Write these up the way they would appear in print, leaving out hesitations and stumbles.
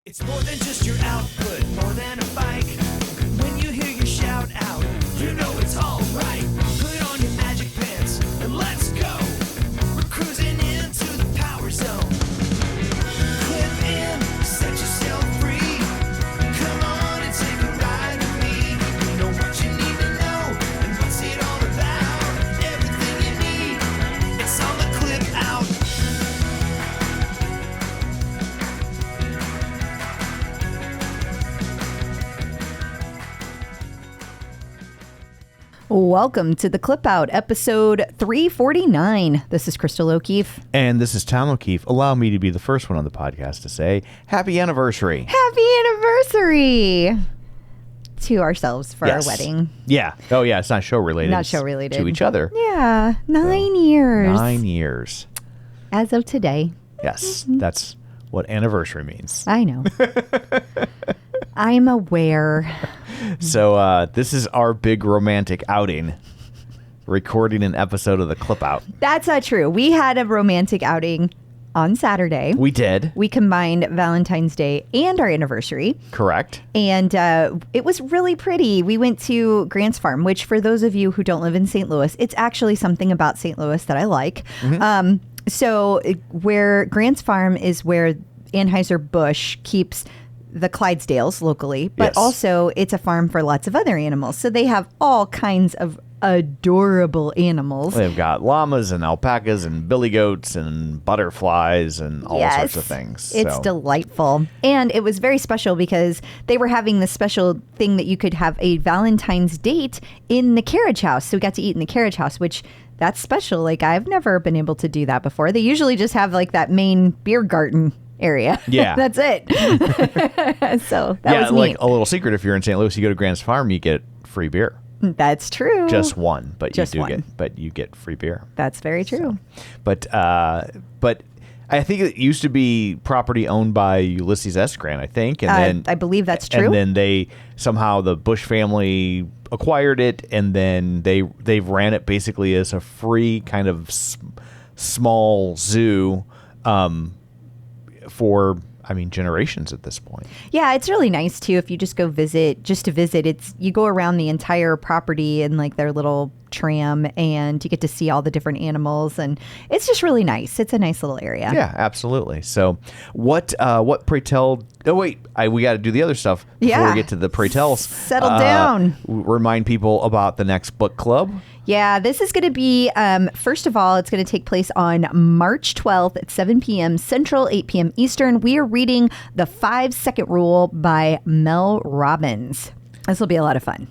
It's more than just your output, more than a bike. When you hear your shout out, you know it's all right. Put on your magic pants and let's go. We're cruising into the power zone. Clip in, set yourself free. Come on and take a ride with me. We know what you need to know and what's it all about. Everything you need, it's on the clip out. Welcome to the Clip Out, episode 349. This is Crystal O'Keefe. And this is Tom O'Keefe. Allow me to be the first one on the podcast to say happy anniversary. Happy anniversary to ourselves for our wedding. Yeah. Oh, yeah. It's not show related. Not show related. To each other. Yeah. 9 years. 9 years. As of today. Yes. That's what anniversary means. I know. I'm aware. So this is our big romantic outing. Recording an episode of the Clip Out. That's not true. We had a romantic outing on Saturday. We did. We combined Valentine's Day and our anniversary. Correct. And it was really pretty. We went to Grant's Farm, which for those of you who don't live in St. Louis, it's actually something about St. Louis that I like. Mm-hmm. So where Grant's Farm is where Anheuser-Busch keeps the Clydesdales locally, but also it's a farm for lots of other animals. So they have all kinds of adorable animals. They've got llamas and alpacas and billy goats and butterflies and all sorts of things. It's delightful. And it was very special because they were having this special thing that you could have a Valentine's date in the carriage house. So we got to eat in the carriage house, which that's special. Like I've never been able to do that before. They usually just have like that main beer garden area. Yeah. That's it. So that was neat. Like a little secret, if you're in St. Louis, you go to Grant's Farm, you get free beer. That's true. Just one, but Just you do one. you get free beer. That's very true. So, but I think it used to be property owned by Ulysses S. Grant, I think, and then I believe that's true. And then they somehow the Bush family acquired it, and then they've ran it basically as a free kind of small zoo. For generations at this point. Yeah, it's really nice too if you just go visit, you go around the entire property in like their little tram and you get to see all the different animals and it's just really nice. It's a nice little area. Yeah, absolutely. So what pray tell, we got to do the other stuff before we get to the pray tells. Settle down. Remind people about the next book club. Yeah, this is going to be, first of all, it's going to take place on March 12th at 7 p.m. Central, 8 p.m. Eastern. We are reading The 5-Second Rule by Mel Robbins. This will be a lot of fun.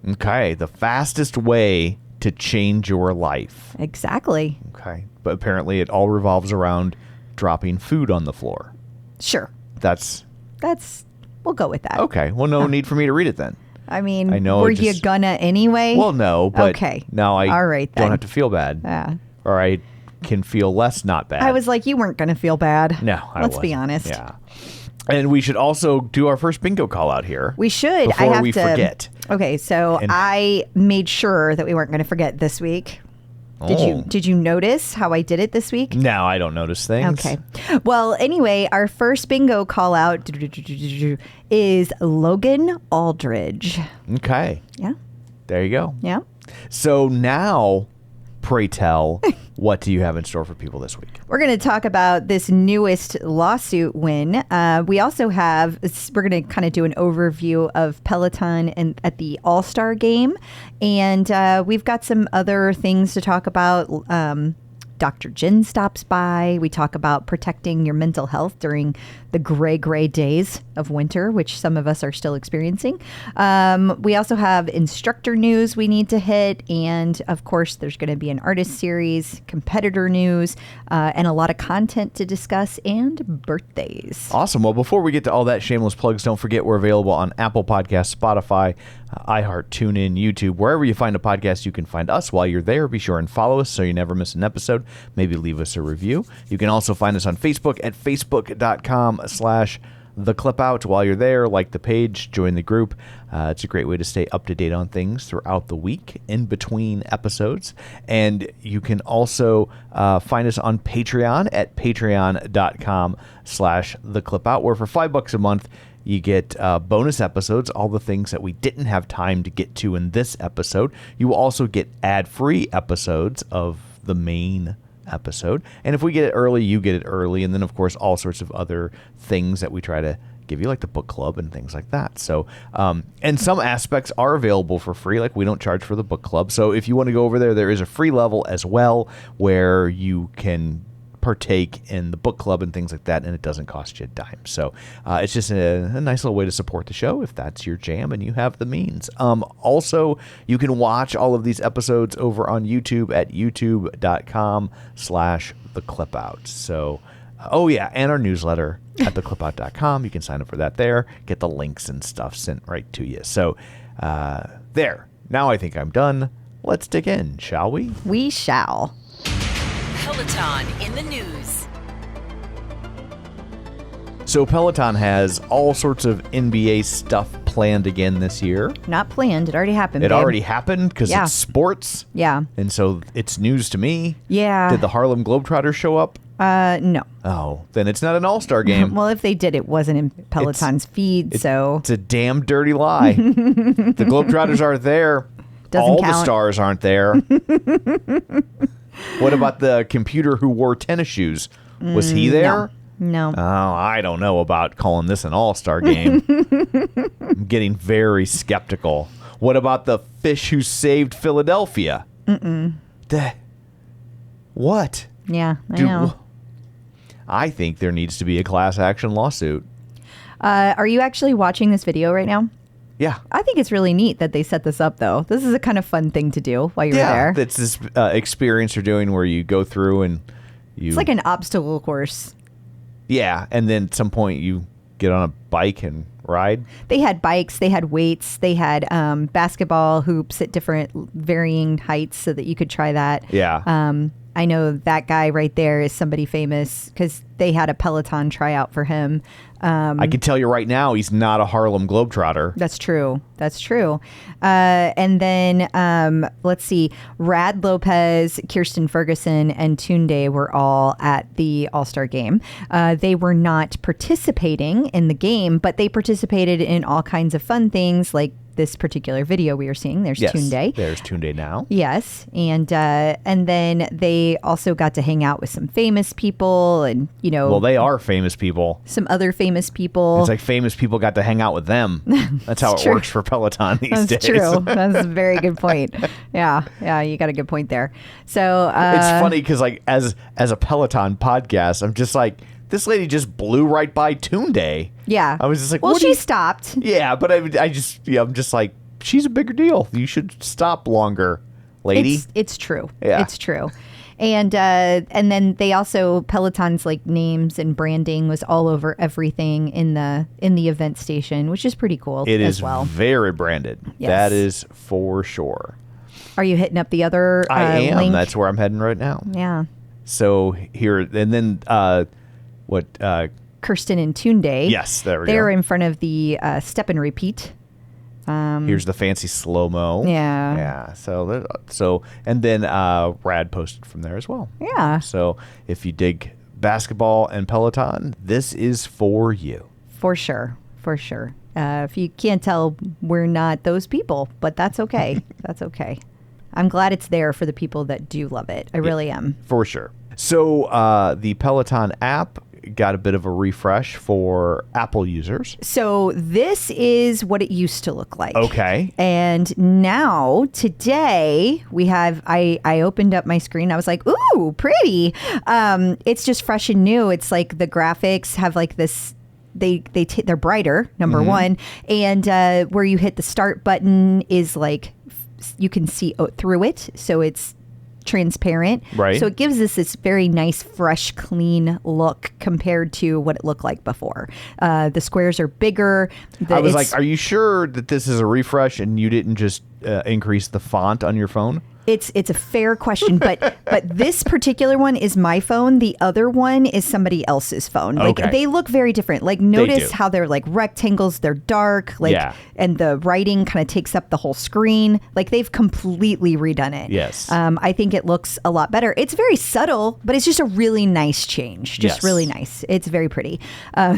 Okay, the fastest way to change your life. Exactly. Okay, but apparently it all revolves around dropping food on the floor. Sure. We'll go with that. Okay, well, no need for me to read it then. I mean, know were you gonna anyway? Well, no, but okay. Now I all right, then. don't have to feel bad. Yeah. Or I can feel less not bad. I was like, you weren't going to feel bad. No, Let's be honest. Yeah. And we should also do our first bingo call out here. We should. Before we forget. Okay, so I made sure that we weren't going to forget this week. Did you notice how I did it this week? No, I don't notice things. Okay. Well, anyway, our first bingo call out is Logan Aldridge. Okay. Yeah. There you go. Yeah. So now, pray tell, what do you have in store for people this week? We're going to talk about this newest lawsuit win. We also we're going to kind of do an overview of Peloton and at the All-Star game. And we've got some other things to talk about. Dr. Jenn stops by. We talk about protecting your mental health during the gray days of winter, which some of us are still experiencing. We also have instructor news we need to hit. And of course, there's going to be an artist series, competitor news, and a lot of content to discuss and birthdays. Awesome. Well, before we get to all that, shameless plugs, don't forget we're available on Apple Podcasts, Spotify, iHeart, TuneIn, YouTube. Wherever you find a podcast, you can find us. While you're there, be sure and follow us so you never miss an episode. Maybe leave us a review. You can also find us on Facebook at facebook.com/ The Clip Out while you're there. Like the page, join the group. It's a great way to stay up to date on things throughout the week in between episodes. And you can also find us on Patreon at patreon.com/theclipout, where for $5 a month, you get bonus episodes, all the things that we didn't have time to get to in this episode. You will also get ad-free episodes of the main episode. And if we get it early, you get it early. And then, of course, all sorts of other things that we try to give you, like the book club and things like that. So, and some aspects are available for free. Like we don't charge for the book club. So if you want to go over there, there is a free level as well where you can partake in the book club and things like that, and it doesn't cost you a dime. So it's just a nice little way to support the show if that's your jam and you have the means. Also, you can watch all of these episodes over on YouTube at youtube.com/theclipout. So, oh yeah, and our newsletter at theclipout.com. You can sign up for that there, get the links and stuff sent right to you. So there. Now I think I'm done. Let's dig in, shall we? We shall. Peloton in the news. So Peloton has all sorts of NBA stuff planned again this year. Not planned. It already happened. It babe. already happened because Yeah. it's sports. Yeah. And so it's news to me. Yeah. Did the Harlem Globetrotters show up? No. Oh, then it's not an all-star game. Well, if they did, it wasn't in Peloton's feed, so It's a damn dirty lie. The Globetrotters aren't there. Doesn't all the count. stars aren't there. What about the computer who wore tennis shoes? Was he there? no. Oh, I don't know about calling this an all-star game. I'm getting very skeptical. What about the fish who saved Philadelphia? What? Yeah, I know. I think there needs to be a class action lawsuit. Are you actually watching this video right now? Yeah. I think it's really neat that they set this up, though. This is a kind of fun thing to do while you're there. That's this experience you're doing where you go through and you... It's like an obstacle course. Yeah, and then at some point you get on a bike and ride. They had bikes, they had weights, they had basketball hoops at different varying heights so that you could try that. Yeah. I know that guy right there is somebody famous because they had a Peloton tryout for him. I can tell you right now, he's not a Harlem Globetrotter. That's true. That's true. And then let's see. Rad Lopez, Kirsten Ferguson, and Tunde were all at the All-Star game. They were not participating in the game, but they participated in all kinds of fun things like this particular video we were seeing. There's Yes, Tunde. there's Tunde now. Yes, and then they also got to hang out with some famous people, and Well, they are famous people. some other famous people. It's like famous people got to hang out with them. That's how it true. works for Peloton these That's days. true. That's a very good point. Yeah, you got a good point there. So It's funny because, like, as a Peloton podcast, I'm just like, this lady just blew right by Tunde. Yeah, I was just like, well, what do she you- stopped. Yeah, but I'm just like, she's a bigger deal. You should stop longer, lady. It's true. Yeah. It's true. And then they also Peloton's like names and branding was all over everything in the event station, which is pretty cool It as is well. very branded. Yes. That is for sure. Are you hitting up the other I am. link? That's where I'm heading right now. Yeah. So here, and then Kirsten and Tunde. yes, there we go. They're in front of the step and repeat. Here's the fancy slow-mo. Yeah. Yeah. So and then Brad posted from there as well. Yeah. So if you dig basketball and Peloton, this is for you. For sure. For sure. If you can't tell, we're not those people, but that's okay. That's okay. I'm glad it's there for the people that do love it. I really am. For sure. So the Peloton app got a bit of a refresh for Apple users. So this is what it used to look like. Okay. And now today we have, I opened up my screen. I was like, ooh, pretty. It's just fresh and new. It's like the graphics have like this, they're brighter, number one. And where you hit the start button is like, you can see through it. So it's transparent. Right. So it gives us this very nice, fresh, clean look compared to what it looked like before. The squares are bigger. I was like, are you sure that this is a refresh and you didn't just increase the font on your phone? It's a fair question, but this particular one is my phone. The other one is somebody else's phone. Like Okay. they look very different. Like notice how they're like rectangles, they're dark, like and the writing kind of takes up the whole screen. Like they've completely redone it. Yes. I think it looks a lot better. It's very subtle, but it's just a really nice change. Just really nice. It's very pretty.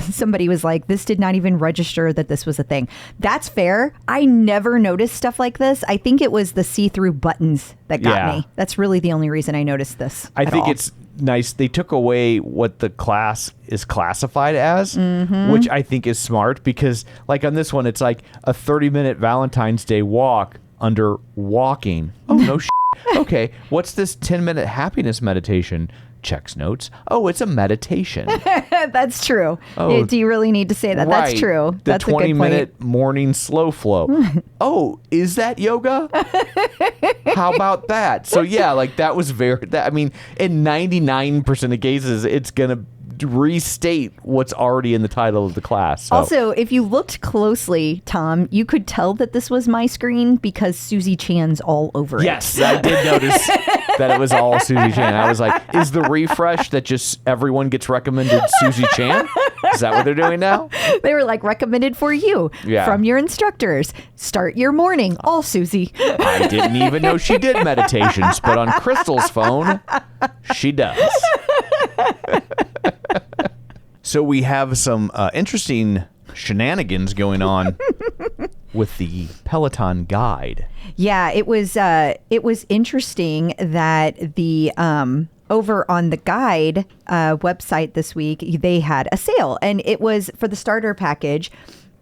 Somebody was like, this did not even register that this was a thing. That's fair. I never noticed stuff like this. I think it was the see-through buttons that got me. That's really the only reason I noticed this. I think it's nice. They took away what the class is classified as, which I think is smart because, like on this one, it's like a 30-minute Valentine's Day walk under walking. Oh, no shit. Okay, what's this 10-minute happiness meditation? Checks notes. Oh, it's a meditation. That's true. Oh, do you really need to say that? Right. That's true. The That's a good point. 20-minute morning slow flow. Oh, is that yoga? How about that? So yeah, like that was I mean, in 99% of cases, it's going to restate what's already in the title of the class. So. Also, if you looked closely, Tom, you could tell that this was my screen because Susie Chan's all over it. Yes, I did notice that it was all Susie Chan. I was like, is the refresh that just everyone gets recommended Susie Chan? Is that what they're doing now? They were like, recommended for you from your instructors. Start your morning, all Susie. I didn't even know she did meditations, but on Crystal's phone, she does. So we have some interesting shenanigans going on with the Peloton guide. Yeah, it was interesting that the over on the guide website this week, they had a sale, and it was for the starter package.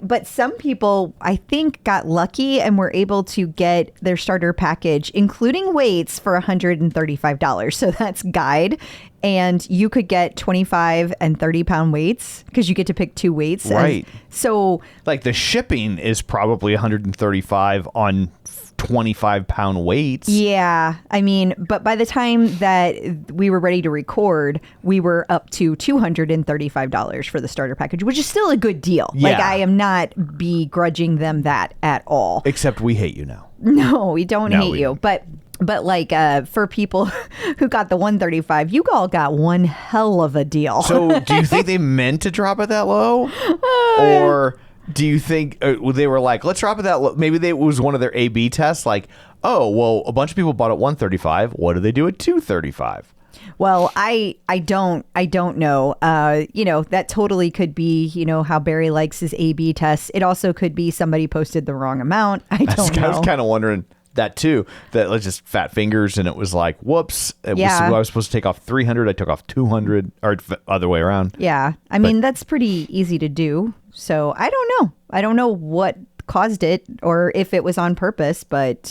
But some people, I think, got lucky and were able to get their starter package, including weights, for $135. So that's guide. And you could get 25 and 30 pound weights because you get to pick two weights. Right. So like the shipping is probably 135 on 25 pound weights. Yeah. I mean, but by the time that we were ready to record, we were up to $235 for the starter package, which is still a good deal. Yeah. Like, I am not begrudging them that at all. Except we hate you now. No, we don't hate you. But like for people who got the 135, you all got one hell of a deal. So do you think they meant to drop it that low? Or do you think they were like, let's drop it that low? Maybe it was one of their A/B tests. Like, oh, well, a bunch of people bought it 135. What do they do at 235? Well, I don't know. That totally could be, how Barry likes his A/B tests. It also could be somebody posted the wrong amount. I don't know. I was kind of wondering that too, that was just fat fingers, and it was like, whoops. I was supposed to take off 300. I took off 200, or other way around. Yeah. I mean, that's pretty easy to do. So I don't know. I don't know what caused it or if it was on purpose, but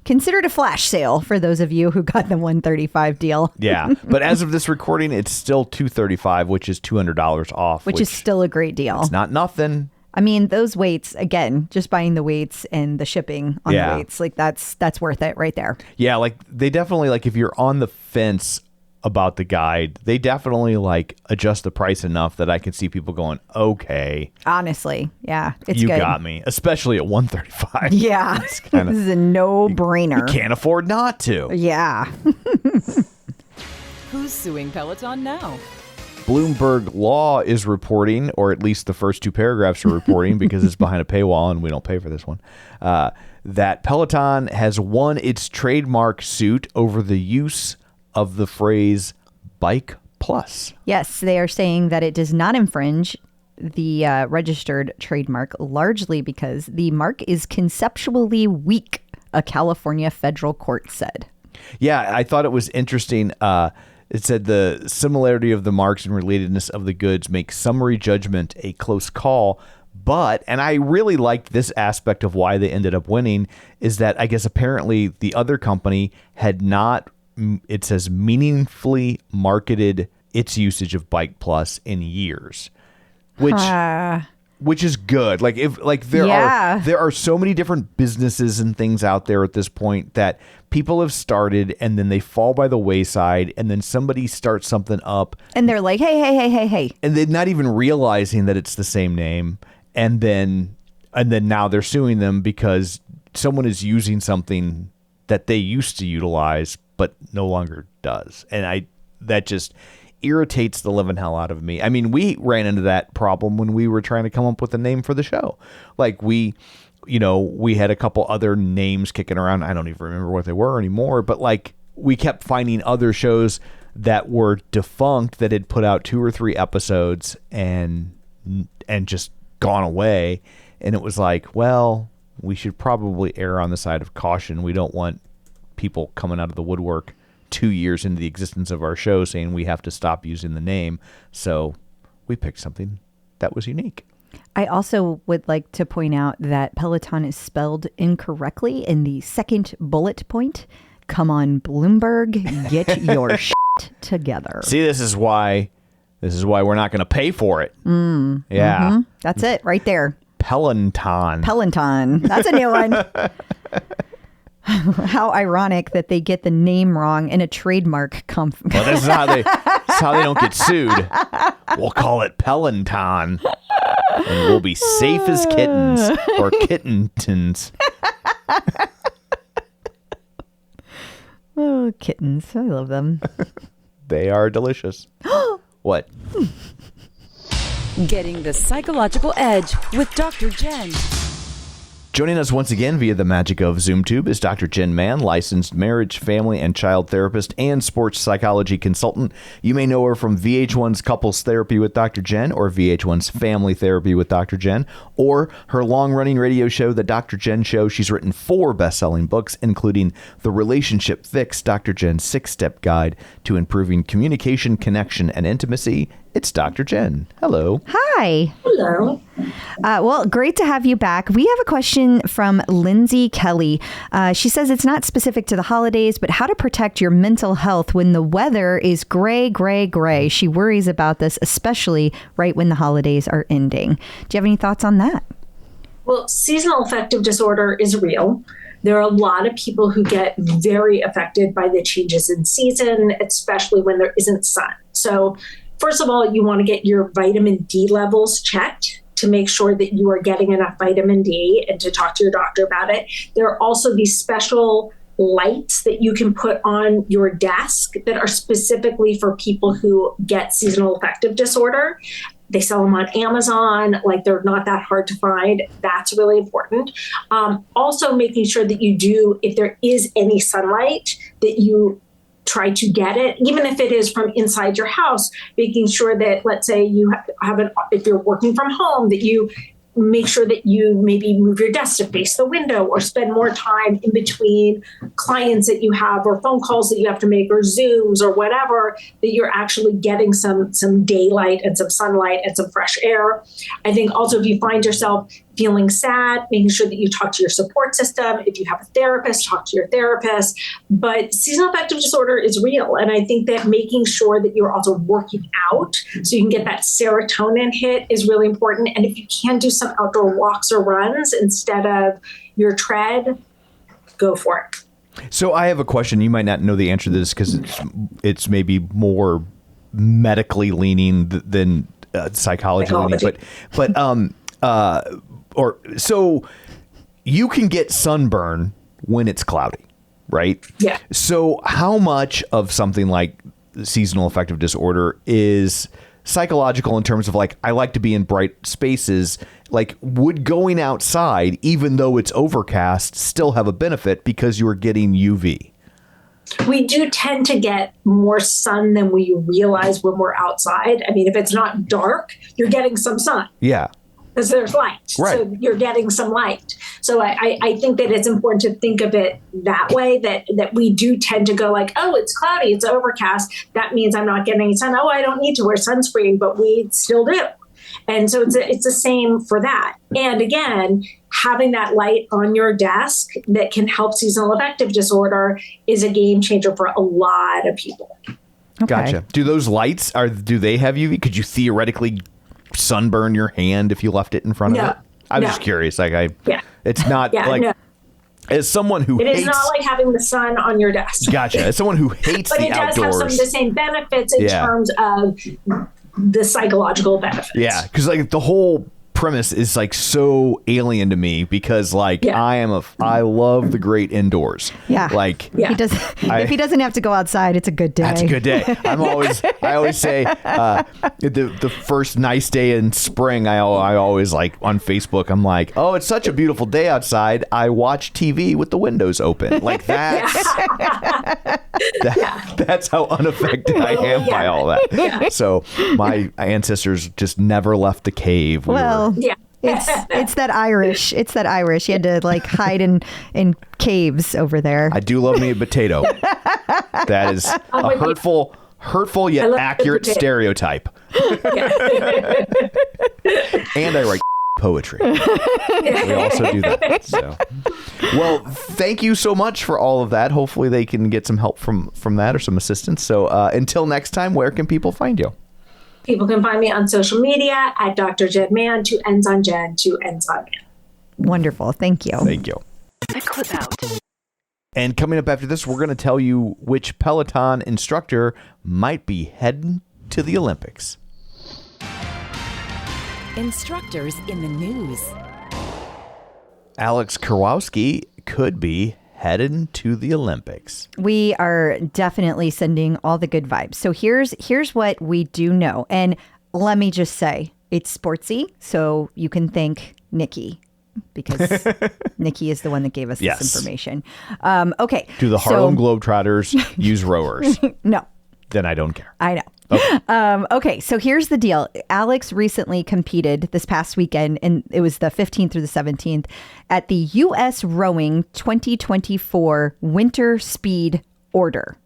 consider it a flash sale for those of you who got the 135 deal. Yeah. But as of this recording, it's still $235, which is $200 off. Which is still a great deal. It's not nothing. I mean, those weights, again, just buying the weights and the shipping on the weights, like that's worth it right there. Yeah, like they definitely, like if you're on the fence about the guide, they definitely like adjust the price enough that I can see people going, okay. Honestly, yeah, it's you good. got me, especially at 135. Yeah, this is a no-brainer. You can't afford not to. Yeah. Who's suing Peloton now? Bloomberg Law is reporting, or at least the first two paragraphs are reporting because it's behind a paywall and we don't pay for this one, that Peloton has won its trademark suit over the use of the phrase Bike Plus. Yes, they are saying that it does not infringe the registered trademark, largely because the mark is conceptually weak, a California federal court said. Yeah, I thought it was interesting. It said the similarity of the marks and relatedness of the goods makes summary judgment a close call. But, and I really liked this aspect of why they ended up winning, is that I guess apparently the other company had not, it says, meaningfully marketed its usage of Bike Plus in years, which is good. Like there are so many different businesses and things out there at this point that people have started and then they fall by the wayside, and then somebody starts something up and they're like, hey, and they're not even realizing that it's the same name, and then now they're suing them because someone is using something that they used to utilize, but no longer does. And that just irritates the living hell out of me. I mean, we ran into that problem when we were trying to come up with a name for the show. Like we had a couple other names kicking around. I don't even remember what they were anymore, but like we kept finding other shows that were defunct that had put out 2 or 3 episodes and just gone away. And it was like, well, we should probably err on the side of caution. We don't want people coming out of the woodwork 2 years into the existence of our show saying we have to stop using the name. So we picked something that was unique. I also would like to point out that Peloton is spelled incorrectly in the second bullet point. Come on, Bloomberg, get your shit together. See, this is why we're not going to pay for it. Yeah. Mm-hmm. That's it right there. Peloton. That's a new one. How ironic that they get the name wrong in a trademark company. Well, this is how they don't get sued. We'll call it Peloton. And we'll be safe as kittens or kittentons. Oh, kittens. I love them. They are delicious. What? Getting the psychological edge with Dr. Jenn. Joining us once again via the magic of ZoomTube is Dr. Jenn Mann, licensed marriage, family, and child therapist and sports psychology consultant. You may know her from VH1's Couples Therapy with Dr. Jenn or VH1's Family Therapy with Dr. Jenn, or her long-running radio show, The Dr. Jenn Show. She's written 4 best-selling books, including The Relationship Fix, Dr. Jenn's 6-Step Guide to Improving Communication, Connection, and Intimacy. It's Dr. Jenn. Hello. Hi. Hello. Well, great to have you back. We have a question from Lindsay Kelly. She says it's not specific to the holidays, but how to protect your mental health when the weather is gray, gray, gray. She worries about this, especially right when the holidays are ending. Do you have any thoughts on that? Well, seasonal affective disorder is real. There are a lot of people who get very affected by the changes in season, especially when there isn't sun. So first of all, you want to get your vitamin D levels checked to make sure that you are getting enough vitamin D and to talk to your doctor about it. There are also these special lights that you can put on your desk that are specifically for people who get seasonal affective disorder. They sell them on Amazon, like they're not that hard to find. That's really important. Also making sure that you do, if there is any sunlight, that you try to get it, even if it is from inside your house, making sure that, let's say you have if you're working from home, that you make sure that you maybe move your desk to face the window or spend more time in between clients that you have or phone calls that you have to make or Zooms or whatever, that you're actually getting some daylight and some sunlight and some fresh air. I think also if you find yourself feeling sad, making sure that you talk to your support system. If you have a therapist, talk to your therapist. But seasonal affective disorder is real. And I think that making sure that you're also working out so you can get that serotonin hit is really important. And if you can do some outdoor walks or runs instead of your tread, go for it. So I have a question. You might not know the answer to this because it's maybe more medically leaning than psychology leaning. So you can get sunburn when it's cloudy, right? Yeah. So how much of something like seasonal affective disorder is psychological in terms of like, I like to be in bright spaces, like would going outside, even though it's overcast, still have a benefit because you are getting UV? We do tend to get more sun than we realize when we're outside. I mean, if it's not dark, you're getting some sun. Yeah. Because there's light. Right. So you're getting some light. So I think that it's important to think of it that way, that we do tend to go like, oh, it's cloudy, it's overcast. That means I'm not getting any sun. Oh, I don't need to wear sunscreen, but we still do. And so it's the same for that. And again, having that light on your desk that can help seasonal affective disorder is a game changer for a lot of people. Okay. Gotcha. Do those lights, do they have UV? Could you theoretically sunburn your hand if you left it in front of it? I'm just curious. It's not as someone who it hates, is not like having the sun on your desk. Gotcha. As someone who hates but the it does outdoors, have some of the same benefits in terms of the psychological benefits. Yeah, because like the whole premise is like so alien to me because like I love the great indoors. Yeah. Like he does. If he doesn't have to go outside, it's a good day. that's a good day. I always say the first nice day in spring, I always like on Facebook, I'm like, oh, it's such a beautiful day outside. I watch TV with the windows open. Like that's that's how unaffected I am by all that. Yeah. So my ancestors just never left the cave. It's that Irish. It's that Irish. You had to like hide in caves over there. I do love me a potato. That is a hurtful yet accurate stereotype. And I write poetry. We also do that. So, well, thank you so much for all of that. Hopefully they can get some help from that or some assistance. So until next time, where can people find you? People can find me on social media at Dr. Jenn Mann, 2 N's on Jenn, 2 N's on Mann. Wonderful. Thank you. Thank you. The clip out. And coming up after this, we're going to tell you which Peloton instructor might be heading to the Olympics. Instructors in the news. Alex Karwoski could be headed to the Olympics. We are definitely sending all the good vibes. So here's what we do know. And let me just say, it's sportsy. So you can thank Nicki because Nicki is the one that gave us this information. Okay. Do the Harlem Globetrotters use rowers? No. Then I don't care. I know. Okay. Okay, so here's the deal. Alex recently competed this past weekend, and it was the 15th through the 17th, at the U.S. Rowing 2024 Winter Speed Order.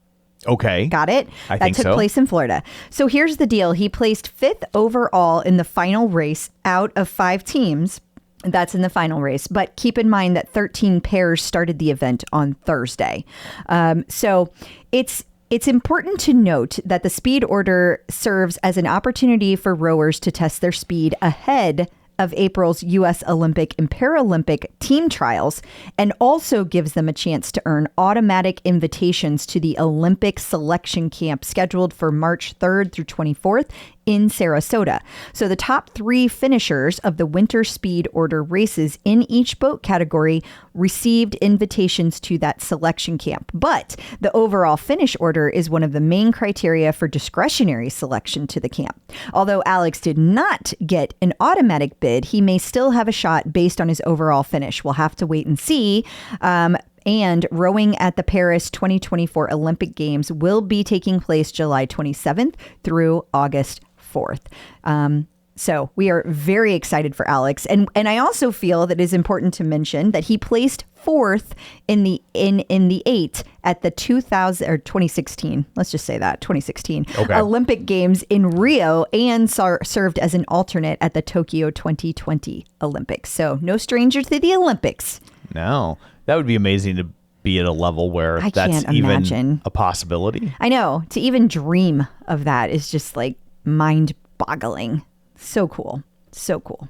Okay. Got it? I think that took place in Florida. So here's the deal. He placed 5th overall in the final race out of 5 teams. That's in the final race. But keep in mind that 13 pairs started the event on Thursday. So it's important to note that the speed order serves as an opportunity for rowers to test their speed ahead of April's U.S. Olympic and Paralympic team trials, and also gives them a chance to earn automatic invitations to the Olympic selection camp scheduled for March 3rd through 24th in Sarasota. So the top 3 finishers of the winter speed order races in each boat category received invitations to that selection camp. But the overall finish order is one of the main criteria for discretionary selection to the camp. Although Alex did not get an automatic bid, he may still have a shot based on his overall finish. We'll have to wait and see. And rowing at the Paris 2024 Olympic Games will be taking place July 27th through August 4th. So we are very excited for Alex. And I also feel that it is important to mention that he placed 4th in the 8 at the 2016, let's just say that, 2016 Olympic Games in Rio, and served as an alternate at the Tokyo 2020 Olympics. So no stranger to the Olympics. No, that would be amazing to be at a level where that's even a possibility. I know. To even dream of that is just like mind-boggling. So cool. So cool.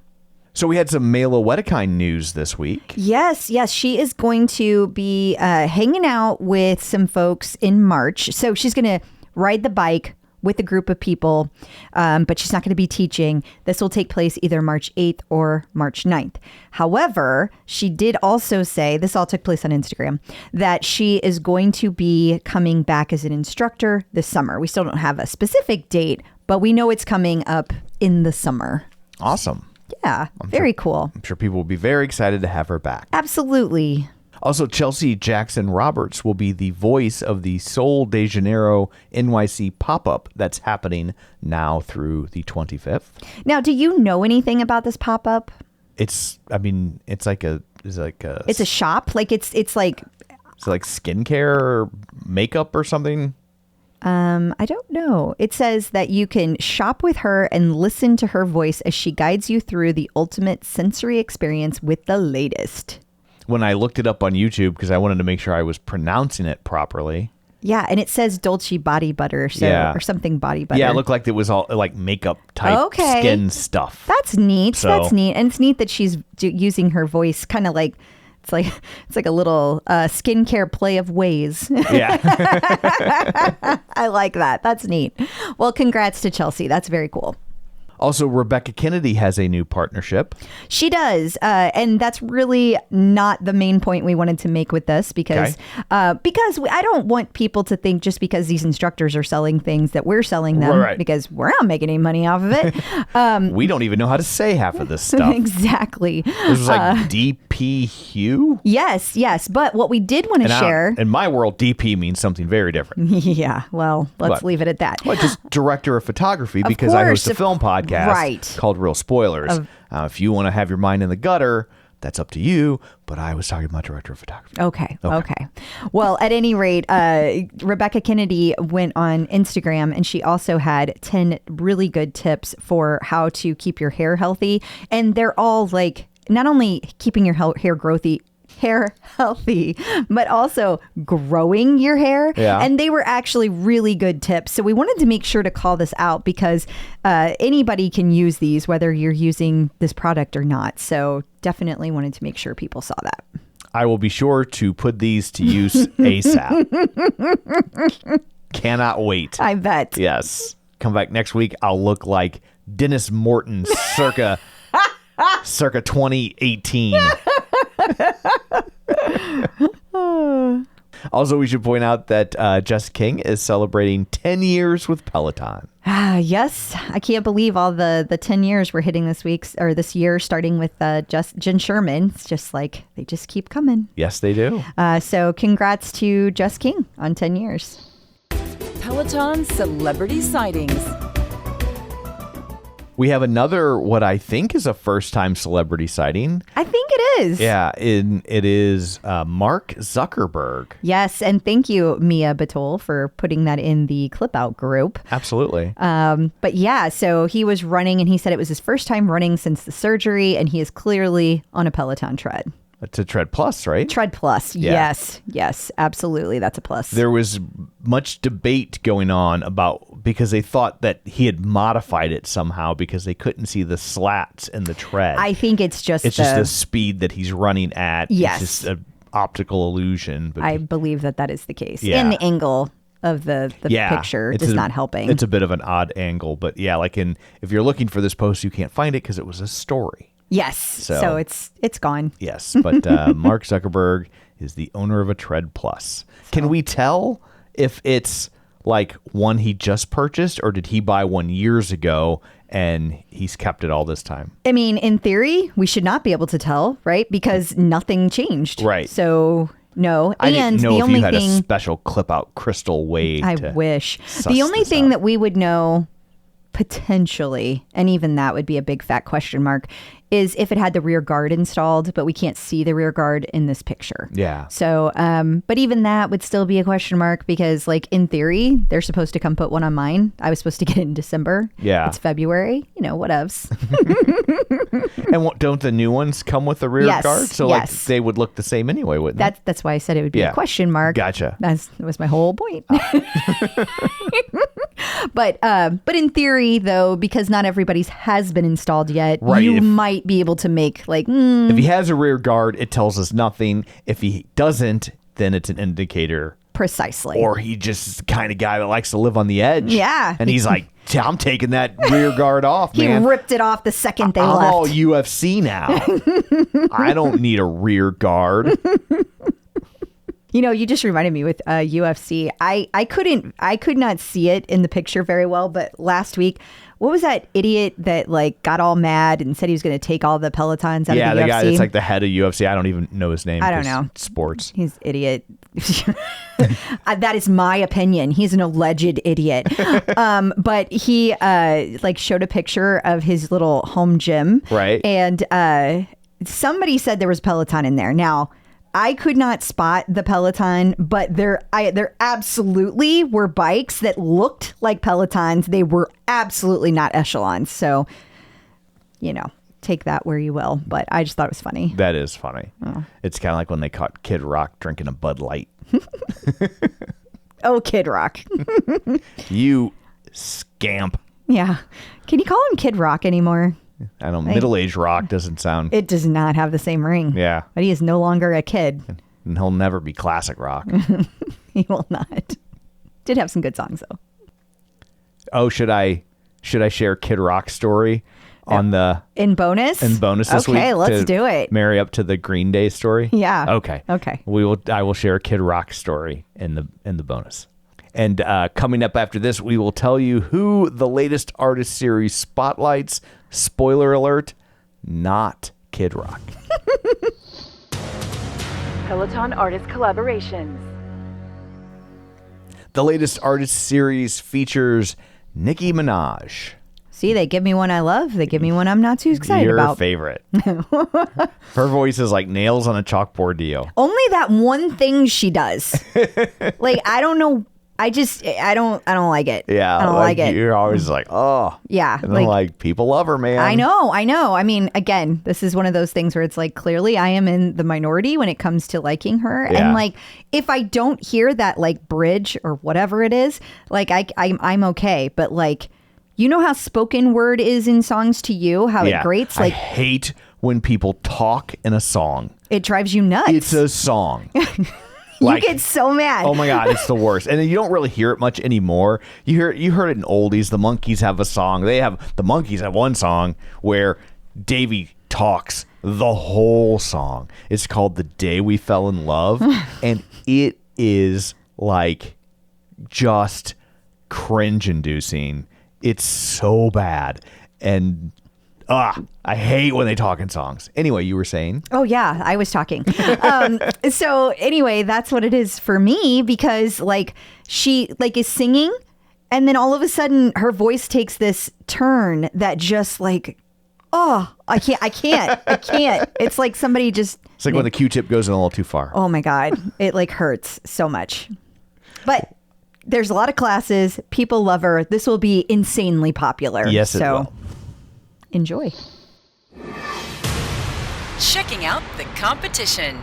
So we had some Mayla Wedekind news this week. Yes. She is going to be hanging out with some folks in March. So she's going to ride the bike with a group of people, but she's not going to be teaching. This will take place either March 8th or March 9th. However, she did also say, this all took place on Instagram, that she is going to be coming back as an instructor this summer. We still don't have a specific date, but we know it's coming up in the summer. Awesome. Yeah, very cool. I'm sure people will be very excited to have her back. Absolutely. Also, Chelsea Jackson Roberts will be the voice of the Sol de Janeiro NYC pop-up that's happening now through the 25th. Now, do you know anything about this pop-up? It's like a shop. Like it's like skincare or makeup or something. I don't know. It says that you can shop with her and listen to her voice as she guides you through the ultimate sensory experience with the latest. When I looked it up on YouTube, because I wanted to make sure I was pronouncing it properly. Yeah, and it says Dolce Body Butter or something body butter. Yeah, it looked like it was all like makeup type skin stuff. That's neat. That's neat. And it's neat that she's using her voice kind of like, it's like a little skincare play of ways. Yeah. I like that. That's neat. Well, congrats to Chelsea. That's very cool. Also, Rebecca Kennedy has a new partnership. She does. And that's really not the main point we wanted to make with this because I don't want people to think just because these instructors are selling things that we're selling them because we're not making any money off of it. We don't even know how to say half of this stuff. Exactly. This was like DP Hugh? Yes. But what we did want to share. In my world, DP means something very different. Yeah. Well, let's leave it at that. Well, just director of photography because I host a film podcast called Real Spoilers. If you want to have your mind in the gutter, that's up to you. But I was talking about director of photography. Okay. Well, at any rate, Rebecca Kennedy went on Instagram and she also had 10 really good tips for how to keep your hair healthy. And they're all like not only keeping your hair healthy, but also growing your hair. Yeah. And they were actually really good tips. So we wanted to make sure to call this out because anybody can use these, whether you're using this product or not. So definitely wanted to make sure people saw that. I will be sure to put these to use ASAP. Cannot wait. I bet. Yes. Come back next week. I'll look like Dennis Morton circa 2018. Also, we should point out that Jess King is celebrating 10 years with Peloton. Yes, I can't believe all the 10 years we're hitting this year, starting with Jen Sherman. It's just like they just keep coming. Yes, they do. So congrats to Jess King on 10 years. Peloton Celebrity Sightings. We have another, what I think is a first-time celebrity sighting. I think it is. Yeah, it is Mark Zuckerberg. Yes, and thank you, Mia Batol, for putting that in the clip out group. Absolutely. But yeah, so he was running and he said it was his first time running since the surgery and he is clearly on a Peloton tread. It's a Tread Plus, right? Tread Plus. Yeah. Yes, absolutely. That's a plus. There was much debate going on because they thought that he had modified it somehow because they couldn't see the slats in the tread. I think it's just the speed that he's running at. Yes. It's just an optical illusion. But I believe that is the case. Yeah. And the angle of the picture is not helping. It's a bit of an odd angle. But yeah, if you're looking for this post, you can't find it because it was a story. Yes. So it's gone. Yes. But Mark Zuckerberg is the owner of a Tread Plus. Can we tell if it's like one he just purchased or did he buy one years ago and he's kept it all this time? I mean, in theory, we should not be able to tell, right? Because nothing changed. Right. So no. I didn't know the if only you had thing a special clip out crystal way I to wish. suss The only this thing out. that we would know potentially, and even that would be a big fat question mark, is if it had the rear guard installed, but we can't see the rear guard in this picture. Yeah. So, but even that would still be a question mark because, like, in theory, they're supposed to come put one on mine. I was supposed to get it in December. Yeah. It's February. Whatevs. And don't the new ones come with a rear Yes, guard? So yes. they would look the same anyway, wouldn't they? That's why I said it would be Yeah. a question mark. Gotcha. That was my whole point. But in theory, though, because not everybody's has been installed yet, Right, you if- might be able to make If he has a rear guard, it tells us nothing. If he doesn't, then it's an indicator. precisely. Or he just is the kind of guy that likes to live on the edge. Yeah. And he's like, I'm taking that rear guard off, he man. ripped it off the second they I'm left. all UFC now. I don't need a rear guard. You just reminded me with UFC. I could not see it in the picture very well, but last week, what was that idiot that got all mad and said he was going to take all the Pelotons out Yeah, of the the UFC? guy that's like the head of UFC. I don't even know his name. I don't 'cause know. Sports. He's an idiot. That is my opinion. He's an alleged idiot. But he showed a picture of his little home gym. Right. And somebody said there was Peloton in there. Now, I could not spot the Peloton, but there absolutely were bikes that looked like Pelotons. They were absolutely not echelons. So, take that where you will. But I just thought it was funny. That is funny. Oh. It's kind of like when they caught Kid Rock drinking a Bud Light. Oh, Kid Rock. You scamp. Yeah. Can you call him Kid Rock anymore? I don't. Middle-aged Rock doesn't sound. It does not have the same ring. Yeah. But he is no longer a kid. And he'll never be classic rock. He will not. Did have some good songs, though. Oh, should I should I share Kid Rock story on the in bonus this week? Okay, let's do it. Marry up to the Green Day story. Yeah. Okay. I will share a Kid Rock story in the bonus. And coming up after this, we will tell you who the latest artist series spotlights. Spoiler alert, not Kid Rock. Peloton artist collaborations. The latest artist series features Nicki Minaj. See, they give me one I love. They give me one I'm not too excited Your about. favorite. Her voice is like nails on a chalkboard deal. Only that one thing she does. Like, I don't know. I don't like it. Yeah. I don't like it. You're always like, oh. Yeah. And like people love her, man. I know. I mean, again, this is one of those things where it's like, clearly I am in the minority when it comes to liking her. Yeah. And like, if I don't hear that like bridge or whatever it is, like I'm okay. But like, you know how spoken word is in songs to you, how it grates? Like, I hate when people talk in a song. It drives you nuts. It's a song. You get so mad. Oh my God, it's the worst. And then you don't really hear it much anymore. You heard it in oldies. The Monkees have a song. The Monkees have one song where Davey talks the whole song. It's called The Day We Fell in Love. And it is like just cringe inducing. It's so bad. And I hate when they talk in songs. Anyway, you were saying? Oh, yeah, I was talking. So anyway, that's what it is for me, because like she like is singing and then all of a sudden her voice takes this turn that just like, I can't. It's like somebody just. It's like when the Q-tip goes in a little too far. Oh my God. It like hurts so much. But there's a lot of classes. People love her. This will be insanely popular. Yes, it will. Enjoy. Checking out the competition.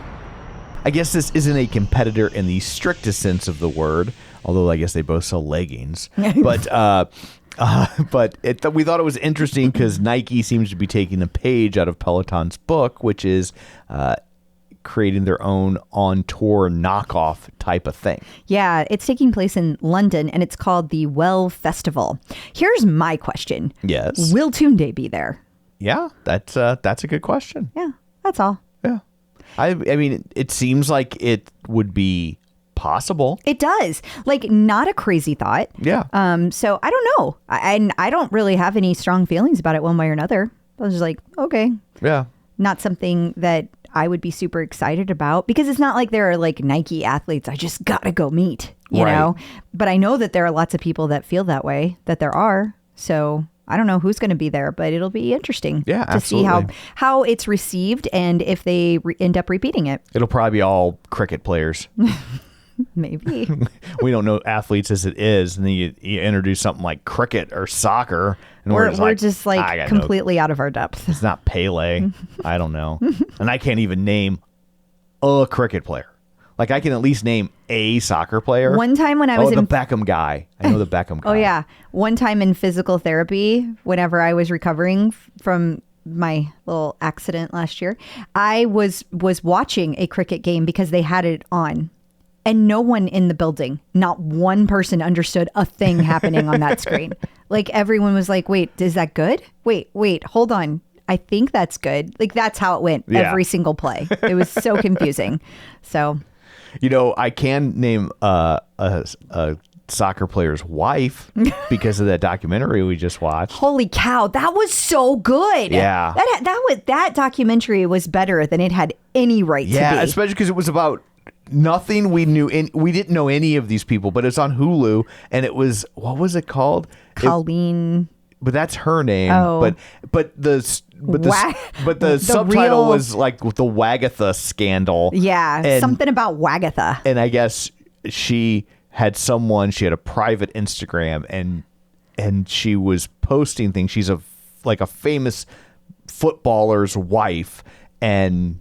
I guess this isn't a competitor in the strictest sense of the word, although I guess they both sell leggings. But we thought it was interesting because Nike seems to be taking a page out of Peloton's book, which is creating their own on-tour knockoff type of thing. Yeah, it's taking place in London, and it's called the Well Festival. Here's my question. Yes. Will Tunde be there? Yeah, that's a good question. Yeah, that's all. Yeah. I mean, it seems like it would be possible. It does. Like, not a crazy thought. Yeah. So I don't know. I don't really have any strong feelings about it one way or another. I was just like, okay. Yeah. Not something that I would be super excited about, because it's not like there are like Nike athletes I just gotta go meet, you know? But I know that there are lots of people that feel that way, that there are. So I don't know who's going to be there, but it'll be interesting to absolutely. see how it's received and if they end up repeating it. It'll probably be all cricket players. Maybe. We don't know athletes as it is, and then you introduce something like cricket or soccer, and we're just like completely out of our depth. It's not Pele. I don't know. And I can't even name a cricket player. Like, I can at least name a soccer player. One time when I was the Beckham guy. I know the Beckham guy. Oh, yeah. One time in physical therapy, whenever I was recovering from my little accident last year, I was watching a cricket game because they had it on. And no one in the building, not one person understood a thing happening on that screen. Like, everyone was like, wait, is that good? Wait, hold on. I think that's good. Like, that's how it went every single play. It was so confusing. So, you know, I can name a soccer player's wife because of that documentary we just watched. Holy cow, that was so good. Yeah. That documentary was better than it had any right to be. Yeah, especially because it was about nothing we knew. We didn't know any of these people, but it's on Hulu, and it was, what was it called? Colleen. But that's her name. Oh. But the subtitle was like the Wagatha scandal. Yeah, and, something about Wagatha. And I guess she had a private Instagram, and she was posting things. She's a famous footballer's wife, and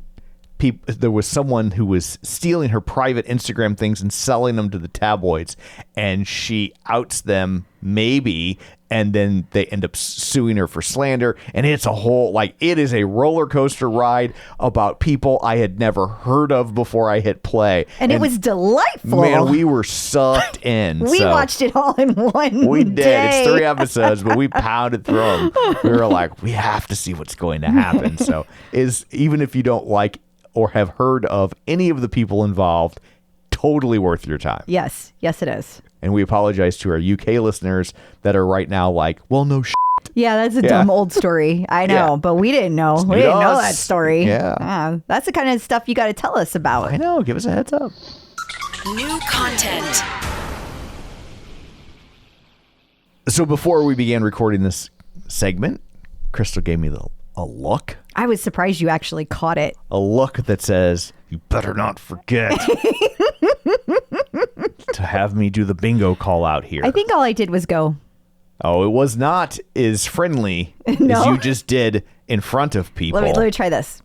there was someone who was stealing her private Instagram things and selling them to the tabloids, and she outs them maybe, and then they end up suing her for slander, and it's a whole, like, it is a roller coaster ride about people I had never heard of before I hit play. And it was delightful. Man, we were sucked in. We watched it all in one We did. day. It's 3 episodes, but we pounded through them. We were like, we have to see what's going to happen. So even if you don't like or have heard of any of the people involved, totally worth your time. Yes. Yes, it is. And we apologize to our UK listeners that are right now like, well, no Yeah, that's a dumb old story. I know, Yeah. but we didn't know. We It's didn't know us. that story. Yeah. That's the kind of stuff you got to tell us about. I know. Give us a heads up. New content. So before we began recording this segment, Crystal gave me a look. I was surprised you actually caught it. A look that says, you better not forget to have me do the bingo call out here. I think all I did was go, Oh, it was not as friendly No. as you just did in front of people. let me try this.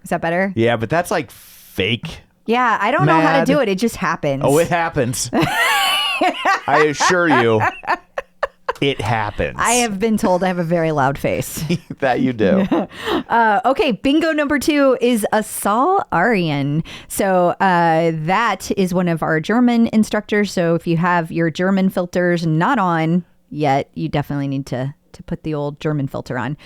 Is that better? Yeah, but that's like fake. Yeah, I don't know how to Mad. do it. It just happens. Oh, it happens. I assure you, it happens. I have been told I have a very loud face. That you do. Okay, bingo number 2 is a Sol Aryan. So that is one of our German instructors. So if you have your German filters not on yet, you definitely need to put the old German filter on.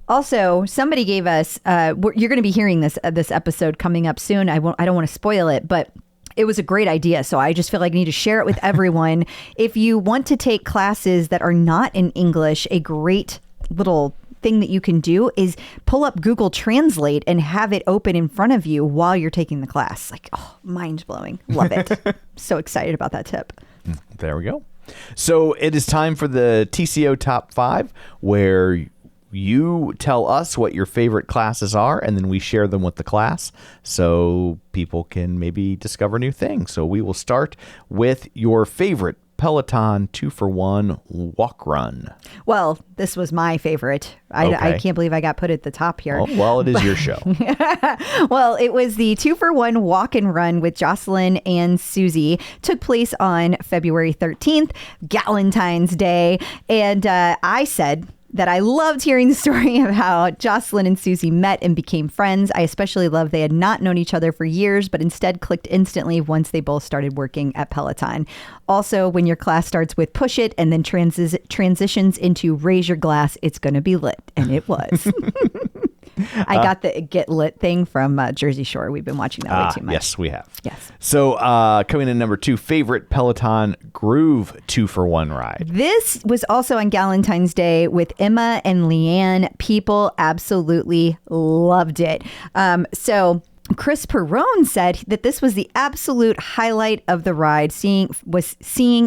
Also, somebody gave us, you're going to be hearing this episode coming up soon. I don't want to spoil it, but it was a great idea. So I just feel like I need to share it with everyone. If you want to take classes that are not in English, a great little thing that you can do is pull up Google Translate and have it open in front of you while you're taking the class. Like, oh, mind blowing. Love it. So excited about that tip. There we go. So it is time for the TCO Top 5, where you tell us what your favorite classes are, and then we share them with the class so people can maybe discover new things. So we will start with your favorite Peloton 2-for-1 walk run. Well, this was my favorite. I Okay. can't believe I got put at the top here. Oh, well, it is your show. Well, it was the 2-for-1 walk and run with Jocelyn and Susie. Took place on February 13th, Galentine's Day. And I said that I loved hearing the story of how Jocelyn and Susie met and became friends. I especially loved they had not known each other for years, but instead clicked instantly once they both started working at Peloton. Also, when your class starts with push it and then transitions into raise your glass, it's going to be lit. And it was. I got the get lit thing from Jersey Shore. We've been watching that way too much. Yes, we have. Yes. So coming in number 2, favorite Peloton Groove 2-for-1 ride. This was also on Galentine's Day with Emma and Leanne. People absolutely loved it. So Chris Perrone said that this was the absolute highlight of the ride, seeing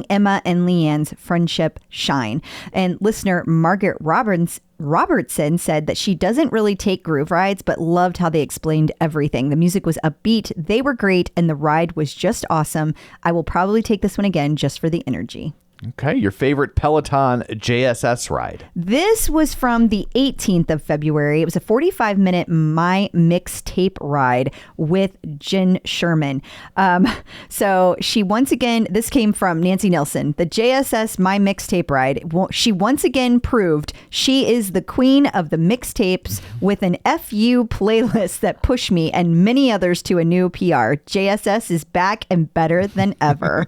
Emma and Leanne's friendship shine. And listener Margaret Robertson said that she doesn't really take groove rides, but loved how they explained everything. The music was upbeat, they were great, and the ride was just awesome. I will probably take this one again just for the energy. Okay, your favorite Peloton JSS ride. This was from the 18th of February. It was a 45-minute My Mixtape ride with Jen Sherman. So she once again, this came from Nancy Nelson, the JSS My Mixtape ride. She once again proved she is the queen of the mixtapes with an FU playlist that pushed me and many others to a new PR. JSS is back and better than ever.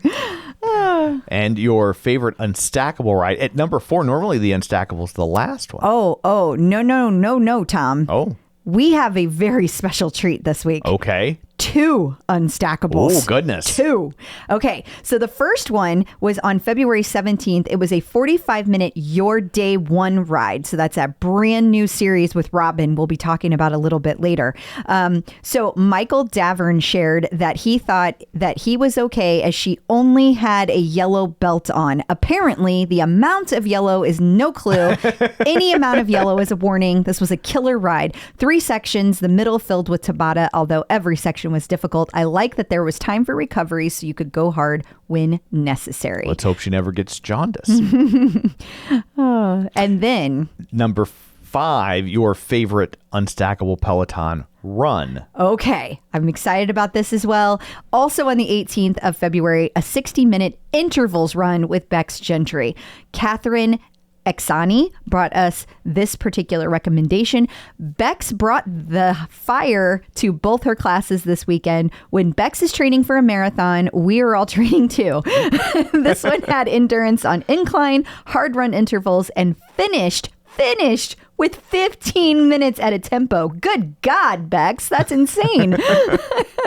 And your favorite unstackable ride at number 4. Normally the unstackable is the last one. Oh, no, Tom. Oh, We have a very special treat this week. okay. 2 unstackables. Oh, goodness. 2. Okay. So the first one was on February 17th. It was a 45-minute Your Day 1 ride. So that's a brand new series with Robin we'll be talking about a little bit later. So Michael Davern shared that he thought that he was okay as she only had a yellow belt on. Apparently, the amount of yellow is no clue. Any amount of yellow is a warning. This was a killer ride. 3 sections, the middle filled with Tabata, although every section was difficult. I like that there was time for recovery so you could go hard when necessary. Let's hope she never gets jaundice. And then Number 5, your favorite unstackable Peloton run. Okay, I'm excited about this as well. Also on the 18th of February, a 60-minute intervals run with Bex Gentry. Catherine Exani brought us this particular recommendation. Bex brought the fire to both her classes this weekend. When Bex is training for a marathon, we are all training too. This one had endurance on incline, hard run intervals, and finished with 15 minutes at a tempo. Good God, Bex. That's insane.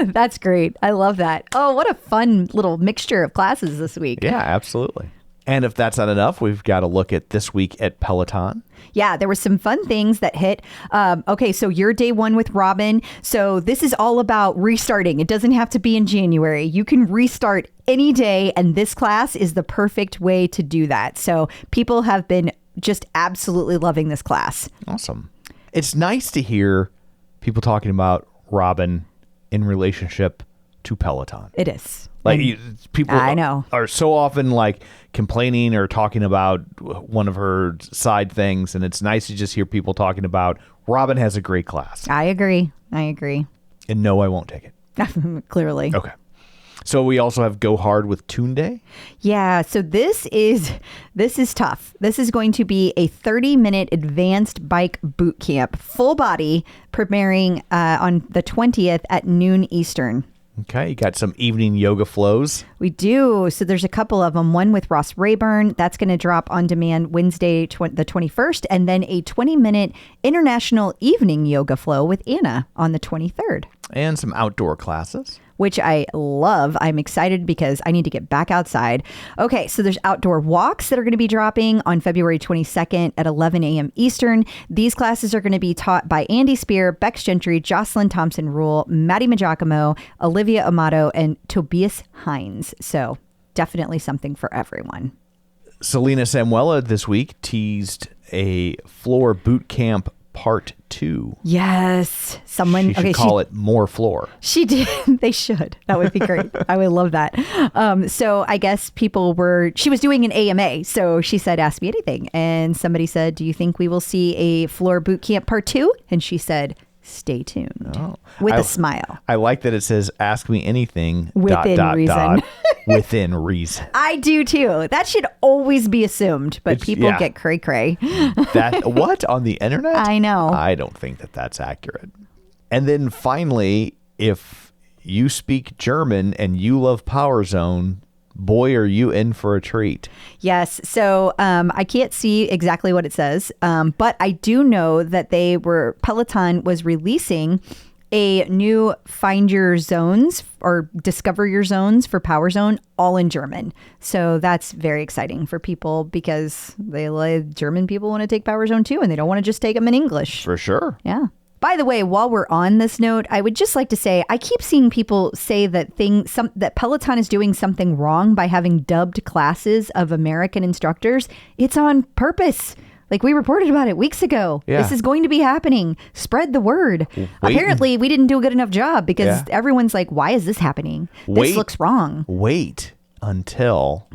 That's great. I love that. Oh, what a fun little mixture of classes this week. Yeah, absolutely. And if that's not enough, we've got to look at this week at Peloton. Yeah, there were some fun things that hit. Okay, so your day one with Robin. So this is all about restarting. It doesn't have to be in January. You can restart any day, and this class is the perfect way to do that. So people have been just absolutely loving this class. Awesome. It's nice to hear people talking about Robin in relationship to Peloton. It is. Like people I know. Are so often like complaining or talking about one of her side things, and it's nice to just hear people talking about Robin has a great class. I agree. And no, I won't take it. Clearly. Okay. So we also have Go Hard with Tunde. Yeah, so this is tough. This is going to be a 30-minute advanced bike boot camp, full body, premiering on the 20th at noon Eastern. Okay, you got some evening yoga flows. We do. So there's a couple of them. One with Ross Rayburn. That's going to drop on demand Wednesday, the 21st. And then a 20-minute international evening yoga flow with Anna on the 23rd. And some outdoor classes, which I love. I'm excited because I need to get back outside. Okay, so there's outdoor walks that are going to be dropping on February 22nd at 11 a.m. Eastern. These classes are going to be taught by Andy Spear, Bex Gentry, Jocelyn Thompson-Rule, Maddie Majacomo, Olivia Amato, and Tobias Hines. So definitely something for everyone. Selena Samuela this week teased a Floor Bootcamp Part 2. Yes. Someone she should call it More Floor. She did. They should. That would be great. I would love that. So I guess she was doing an AMA. So she said, ask me anything. And somebody said, do you think we will see a Floor Bootcamp Part 2? And she said, stay tuned. With a smile. I like that it says, ask me anything. Within reason. Within reason. I do too. That should always be assumed, but people get cray-cray. That what? On the internet? I know. I don't think that that's accurate. And then finally, if you speak German and you love Power Zone, boy, are you in for a treat. Yes. So I can't see exactly what it says, but I do know that Peloton was releasing a new Find Your Zones or Discover Your Zones for Power Zone, all in German. So that's very exciting for people because German people want to take Power Zone too, and they don't want to just take them in English. For sure. Yeah. By the way, while we're on this note, I would just like to say, I keep seeing people say that that Peloton is doing something wrong by having dubbed classes of American instructors. It's on purpose. Like we reported about it weeks ago. Yeah. This is going to be happening. Spread the word. Apparently, we didn't do a good enough job because everyone's like, why is this happening? This looks wrong. Wait until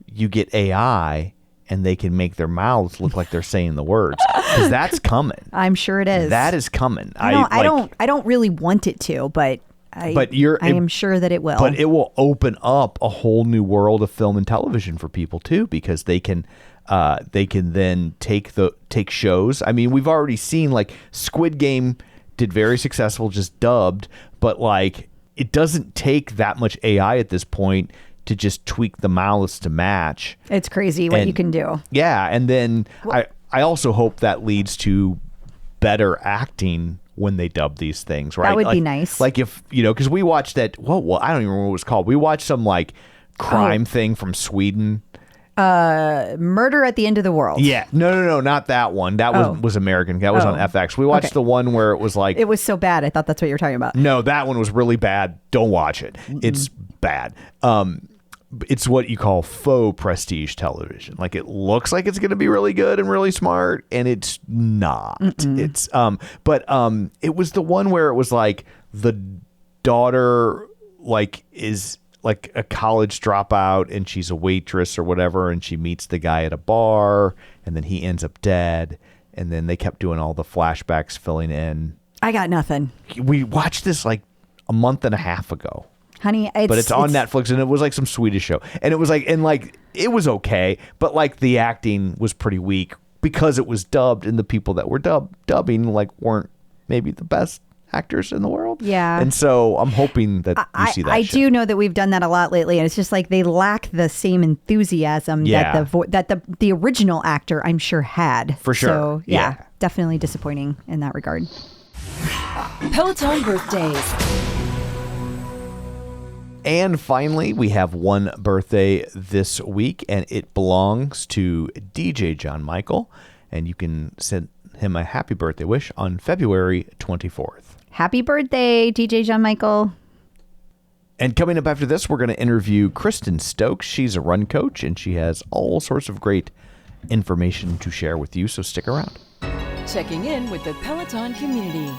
you get AI and they can make their mouths look like they're saying the words. Because that's coming. I'm sure it is. That is coming. I don't really want it to, but I am sure that it will. But it will open up a whole new world of film and television for people too, because they can then take shows. I mean, we've already seen like Squid Game did very successful, just dubbed, but like it doesn't take that much AI at this point to just tweak the mouths to match. It's crazy what you can do. Yeah, and then I also hope that leads to better acting when they dub these things, right? That would be nice. Like if, because we watched that, well, I don't even remember what it was called. We watched some like crime thing from Sweden. Murder at the End of the World. Yeah. No, not that one. That was American. That was on FX. We watched the one where it was like... It was so bad. I thought that's what you were talking about. No, that one was really bad. Don't watch it. Mm-mm. It's bad. It's what you call faux prestige television. Like it looks like it's going to be really good and really smart, and it's not. Mm-mm. It's it was the one where it was like the daughter is like a college dropout and she's a waitress or whatever, and she meets the guy at a bar, and then he ends up dead, and then they kept doing all the flashbacks filling in I got nothing. We watched this like a month and a half ago. Honey, but it's on Netflix, and it was like some Swedish show. And it was like, it was okay, but like the acting was pretty weak because it was dubbed, and the people that were dubbing like weren't maybe the best actors in the world. Yeah. And so I'm hoping that you see that. I do know that we've done that a lot lately, and it's just like they lack the same enthusiasm that the original actor, I'm sure, had. For sure. So yeah, definitely disappointing in that regard. Peloton birthdays. And finally, we have one birthday this week, and it belongs to DJ John Michael. And you can send him a happy birthday wish on February 24th. Happy birthday, DJ John Michael. And coming up after this, we're going to interview Kristin Stokes. She's a run coach, and she has all sorts of great information to share with you, so stick around. Checking in with the Peloton community.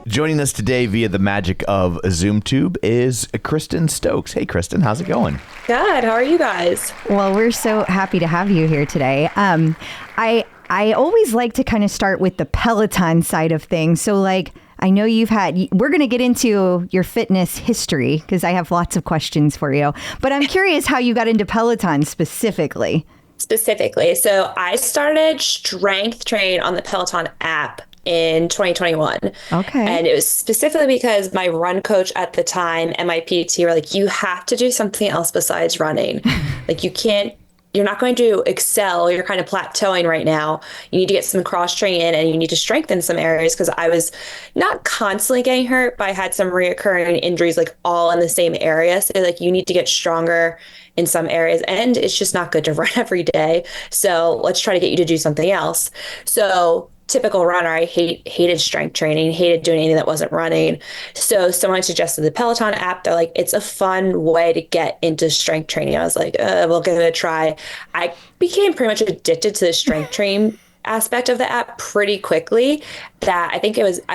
Joining us today via the magic of ZoomTube is Kristin Stokes. Hey, Kristin, how's it going? Good. How are you guys? Well, we're so happy to have you here today. I always like to kind of start with the Peloton side of things. So like, I know we're going to get into your fitness history because I have lots of questions for you, but I'm curious how you got into Peloton specifically. So I started strength training on the Peloton app in 2021. Okay. And it was specifically because my run coach at the time and my PT were like, you have to do something else besides running. Like you're not going to excel. You're kind of plateauing right now. You need to get some cross training in, and you need to strengthen some areas, because I was not constantly getting hurt, but I had some reoccurring injuries, like all in the same area. So like you need to get stronger in some areas, and it's just not good to run every day. So let's try to get you to do something else. So typical runner, I hated strength training, hated doing anything that wasn't running. So someone suggested the Peloton app. They're like, it's a fun way to get into strength training. I was like, we'll give it a try. I became pretty much addicted to the strength training aspect of the app pretty quickly. I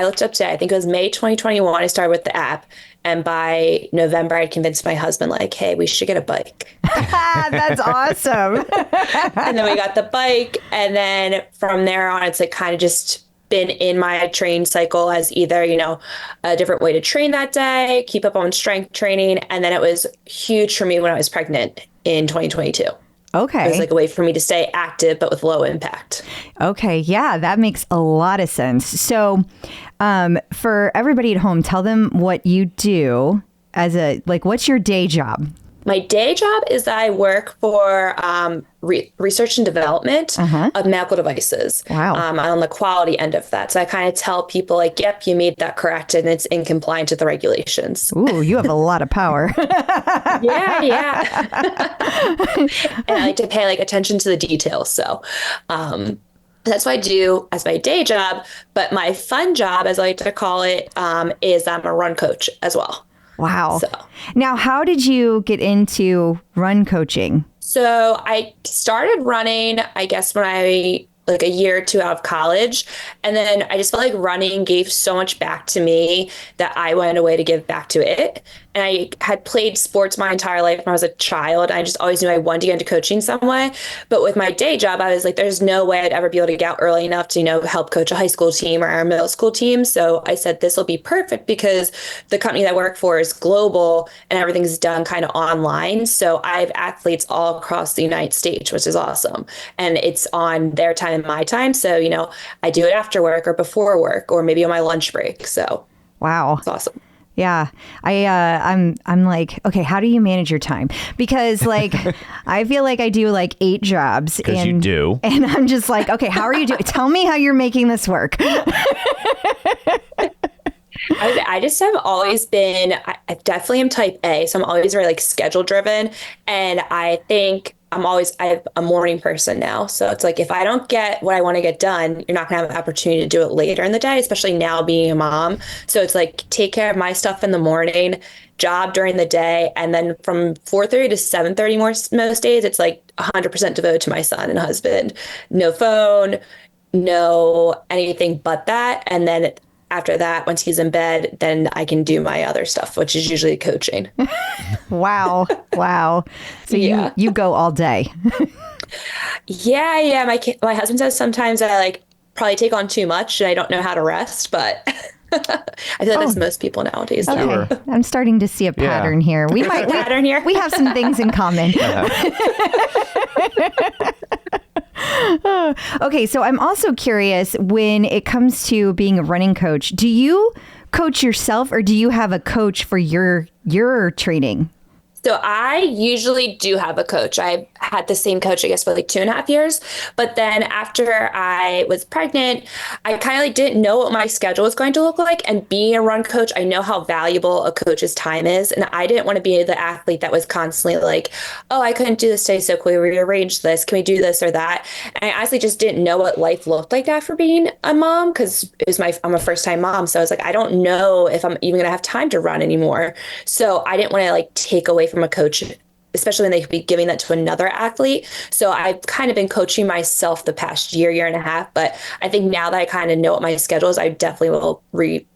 looked up today, I think it was May 2021, I started with the app. And by November, I convinced my husband, like, hey, we should get a bike. That's awesome. And then we got the bike. And then from there on, it's like kind of just been in my training cycle as either, a different way to train that day, keep up on strength training. And then it was huge for me when I was pregnant in 2022. Okay. It was like a way for me to stay active, but with low impact. Okay. Yeah, that makes a lot of sense. So for everybody at home, tell them what you do what's your day job? My day job is that I work for research and development of medical devices. Wow. On the quality end of that. So I kind of tell people like, yep, you made that correct, and it's in compliance with the regulations. Ooh, you have a lot of power. Yeah. And I like to pay attention to the details. So that's what I do as my day job. But my fun job, as I like to call it, is I'm a run coach as well. Wow. So. Now, how did you get into run coaching? So I started running, I guess, when I a year or two out of college. And then I just felt like running gave so much back to me that I went away to give back to it. And I had played sports my entire life when I was a child. I just always knew I wanted to get into coaching some way. But with my day job, I was like, there's no way I'd ever be able to get out early enough to, help coach a high school team or a middle school team. So I said, this will be perfect because the company that I work for is global and everything's done kind of online. So I have athletes all across the United States, which is awesome. And it's on their time and my time. So, I do it after work or before work or maybe on my lunch break. So wow, it's awesome. Yeah. I'm like, okay, how do you manage your time? Because I feel like I do 8 jobs. Because you do. And I'm just like, okay, how are you doing? Tell me how you're making this work. I just have always been, I definitely am type A. So I'm always very schedule driven. And I think I'm a morning person now. So it's if I don't get what I want to get done, you're not going to have an opportunity to do it later in the day, especially now being a mom. So it's take care of my stuff in the morning, job during the day. And then from 4:30 to 7:30 most days, it's 100% devoted to my son and husband. No phone, no anything but that. And then after that, once he's in bed, then I can do my other stuff, which is usually coaching. Wow. So you go all day. Yeah. My husband says sometimes I probably take on too much and I don't know how to rest, but I feel like that's most people nowadays. Okay. Sure. I'm starting to see a pattern here. We might pattern here. We have some things in common. Okay, so I'm also curious when it comes to being a running coach, do you coach yourself or do you have a coach for your training? So I usually do have a coach. I've had the same coach, I guess, for like 2.5 years. But then after I was pregnant, I kind of like didn't know what my schedule was going to look like. And being a run coach, I know how valuable a coach's time is. And I didn't want to be the athlete that was constantly like, oh, I couldn't do this today, so can we rearrange this? Can we do this or that? And I honestly just didn't know what life looked like after being a mom, because I'm a first-time mom. So I was like, I don't know if I'm even going to have time to run anymore. So I didn't want to like take away from a coach, especially when they could be giving that to another athlete. So I've kind of been coaching myself the past year and a half. But I think now that I kind of know what my schedule is, I definitely will be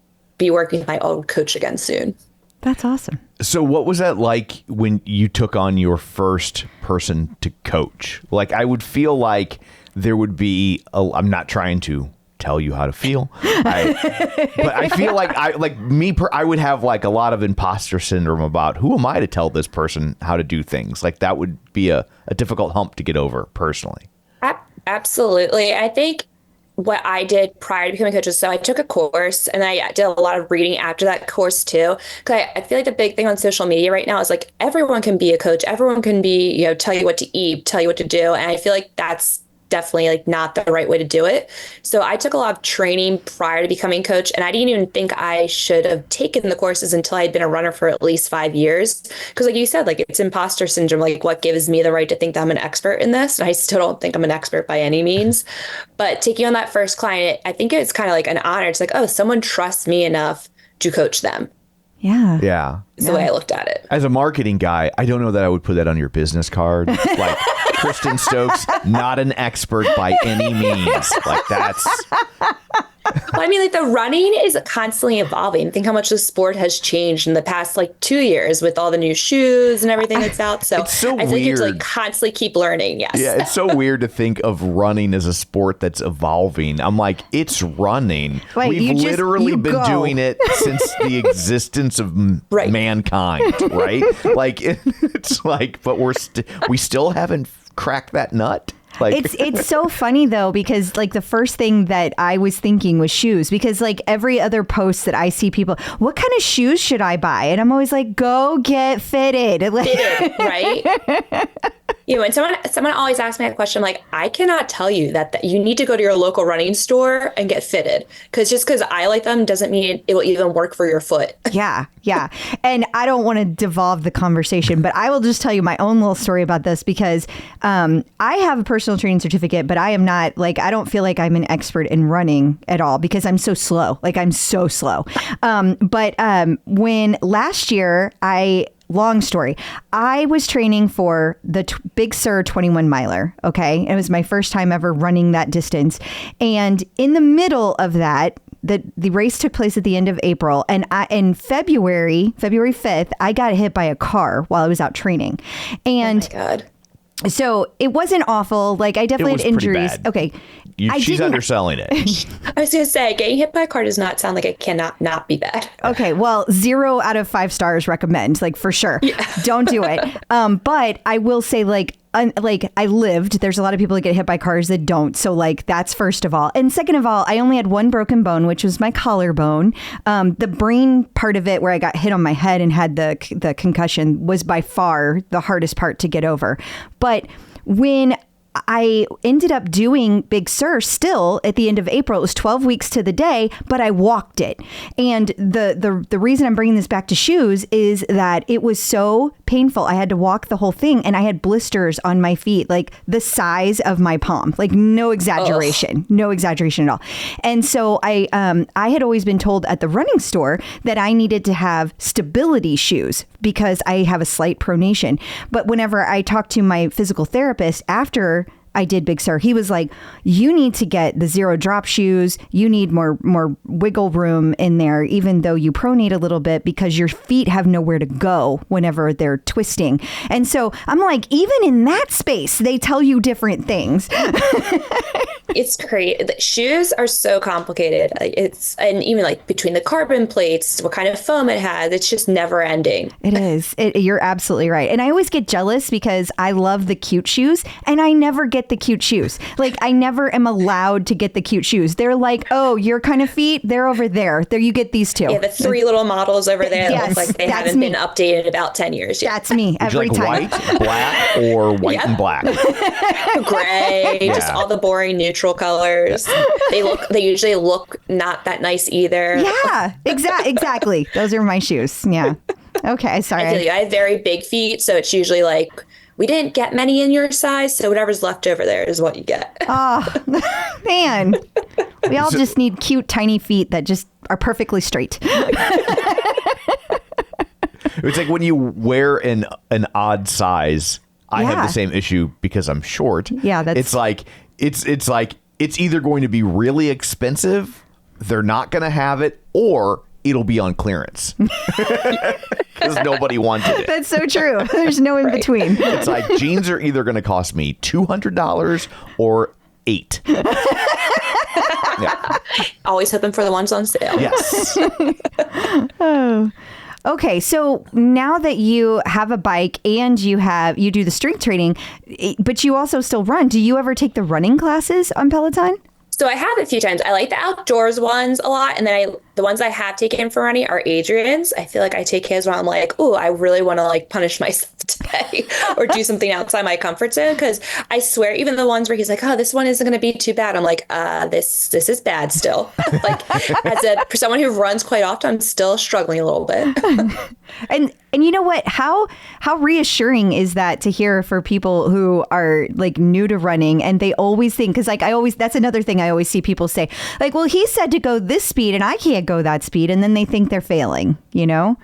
working with my own coach again soon. That's awesome. So what was that like when you took on your first person to coach? Like, I would feel like there would be, I'm not trying to tell you how to feel, but I feel like I would have like a lot of imposter syndrome about who am I to tell this person how to do things. Like that would be a difficult hump to get over personally. Absolutely. I think what I did prior to becoming a coach is, so I took a course and I did a lot of reading after that course too. Because I feel like the big thing on social media right now is like everyone can be a coach. Everyone can be, tell you what to eat, tell you what to do. And I feel like that's definitely like not the right way to do it. So I took a lot of training prior to becoming coach, and I didn't even think I should have taken the courses until I'd been a runner for at least 5 years. Because like you said, like it's imposter syndrome, like what gives me the right to think that I'm an expert in this? And I still don't think I'm an expert by any means. But taking on that first client, I think it's kind of like an honor. It's like, oh, someone trusts me enough to coach them. Yeah. Yeah. Is the way I looked at it. As a marketing guy, I don't know that I would put that on your business card. Like Kristin Stokes, not an expert by any means. Like that's... Well, I mean, like the running is constantly evolving. Think how much the sport has changed in the past like 2 years with all the new shoes and everything that's out. So, it's so I think weird. you have to like constantly keep learning. Yes. Yeah, it's so weird to think of running as a sport that's evolving. I'm like, it's running. Wait, We've literally been go. doing it since the existence of mankind, right? Like it's like, but we still haven't cracked that nut. Like, it's so funny though, because like the first thing that I was thinking was shoes, because like every other post that I see people, what kind of shoes should I buy? And I'm always like, go get fitted. Fitted, right? When someone always asks me that question, I'm like, I cannot tell you that you need to go to your local running store and get fitted, because just because I like them doesn't mean it will even work for your foot. Yeah. And I don't want to devolve the conversation, but I will just tell you my own little story about this, because I have a personal training certificate, but I am not like, I don't feel like I'm an expert in running at all, because I'm so slow. Like I'm so slow. But when last year long story, I was training for the Big Sur 21 miler. Okay. It was my first time ever running that distance. And in the middle of that, the race took place at the end of April. And in February 5th, I got hit by a car while I was out training. And oh my God. So it wasn't awful. Like I definitely had injuries. Okay. She's underselling it. I was going to say, getting hit by a car does not sound like it cannot not be bad. Okay, well, 0 out of 5 stars recommend, like for sure. Yeah. Don't do it. But I will say, like I lived. There's a lot of people that get hit by cars that don't. So like that's first of all. And second of all, I only had one broken bone, which was my collarbone. The brain part of it, where I got hit on my head and had the concussion, was by far the hardest part to get over. But when I ended up doing Big Sur still at the end of April. It was 12 weeks to the day, but I walked it. And the reason I'm bringing this back to shoes is that it was so painful. I had to walk the whole thing, and I had blisters on my feet, like the size of my palm, like no exaggeration, no exaggeration at all. And so I had always been told at the running store that I needed to have stability shoes because I have a slight pronation. But whenever I talked to my physical therapist after I did Big Sur, he was like, you need to get the 0 drop shoes. You need more wiggle room in there, even though you pronate a little bit, because your feet have nowhere to go whenever they're twisting. And so I'm like, even in that space, they tell you different things. It's crazy. Shoes are so complicated. And even like between the carbon plates, what kind of foam it has, it's just never ending. It is. You're absolutely right. And I always get jealous because I love the cute shoes and I never get the cute shoes. Like I never am allowed to get the cute shoes. They're like, oh, your kind of feet, they're over there. There, you get these two. Yeah, the 3 little models over there that look like they haven't me. been updated in about 10 years yet. That's me every Would you time. like white, black, or white and black? Gray, just all the boring neutral colors. They usually look not that nice either. Yeah, exactly. Those are my shoes. Yeah. Okay, sorry. I feel you. I have very big feet, so it's usually like, we didn't get many in your size, so whatever's left over there is what you get. Oh, man. We all just need cute, tiny feet that just are perfectly straight. It's like when you wear an odd size. I have the same issue because I'm short. Yeah, that's... It's like it's either going to be really expensive, they're not going to have it, or it'll be on clearance because nobody wanted it. That's so true. There's no in between. It's like jeans are either going to cost me $200 or $8. Yeah. Always hoping for the ones on sale. Yes. Okay, so now that you have a bike and you do the strength training, but you also still run, do you ever take the running classes on Peloton? So I have a few times. I like the outdoors ones a lot. And then the ones I have taken for running are Adrian's. I feel like I take his when I'm like, oh, I really want to like punish myself today or do something outside my comfort zone. Because I swear, even the ones where he's like, oh, this one isn't going to be too bad. I'm like, this is bad still. Like for someone who runs quite often, I'm still struggling a little bit. And you know what? How reassuring is that to hear for people who are like new to running and they always think, because like that's another thing I always see people say, like, well, he said to go this speed and I can't go that speed. And then they think they're failing, you know?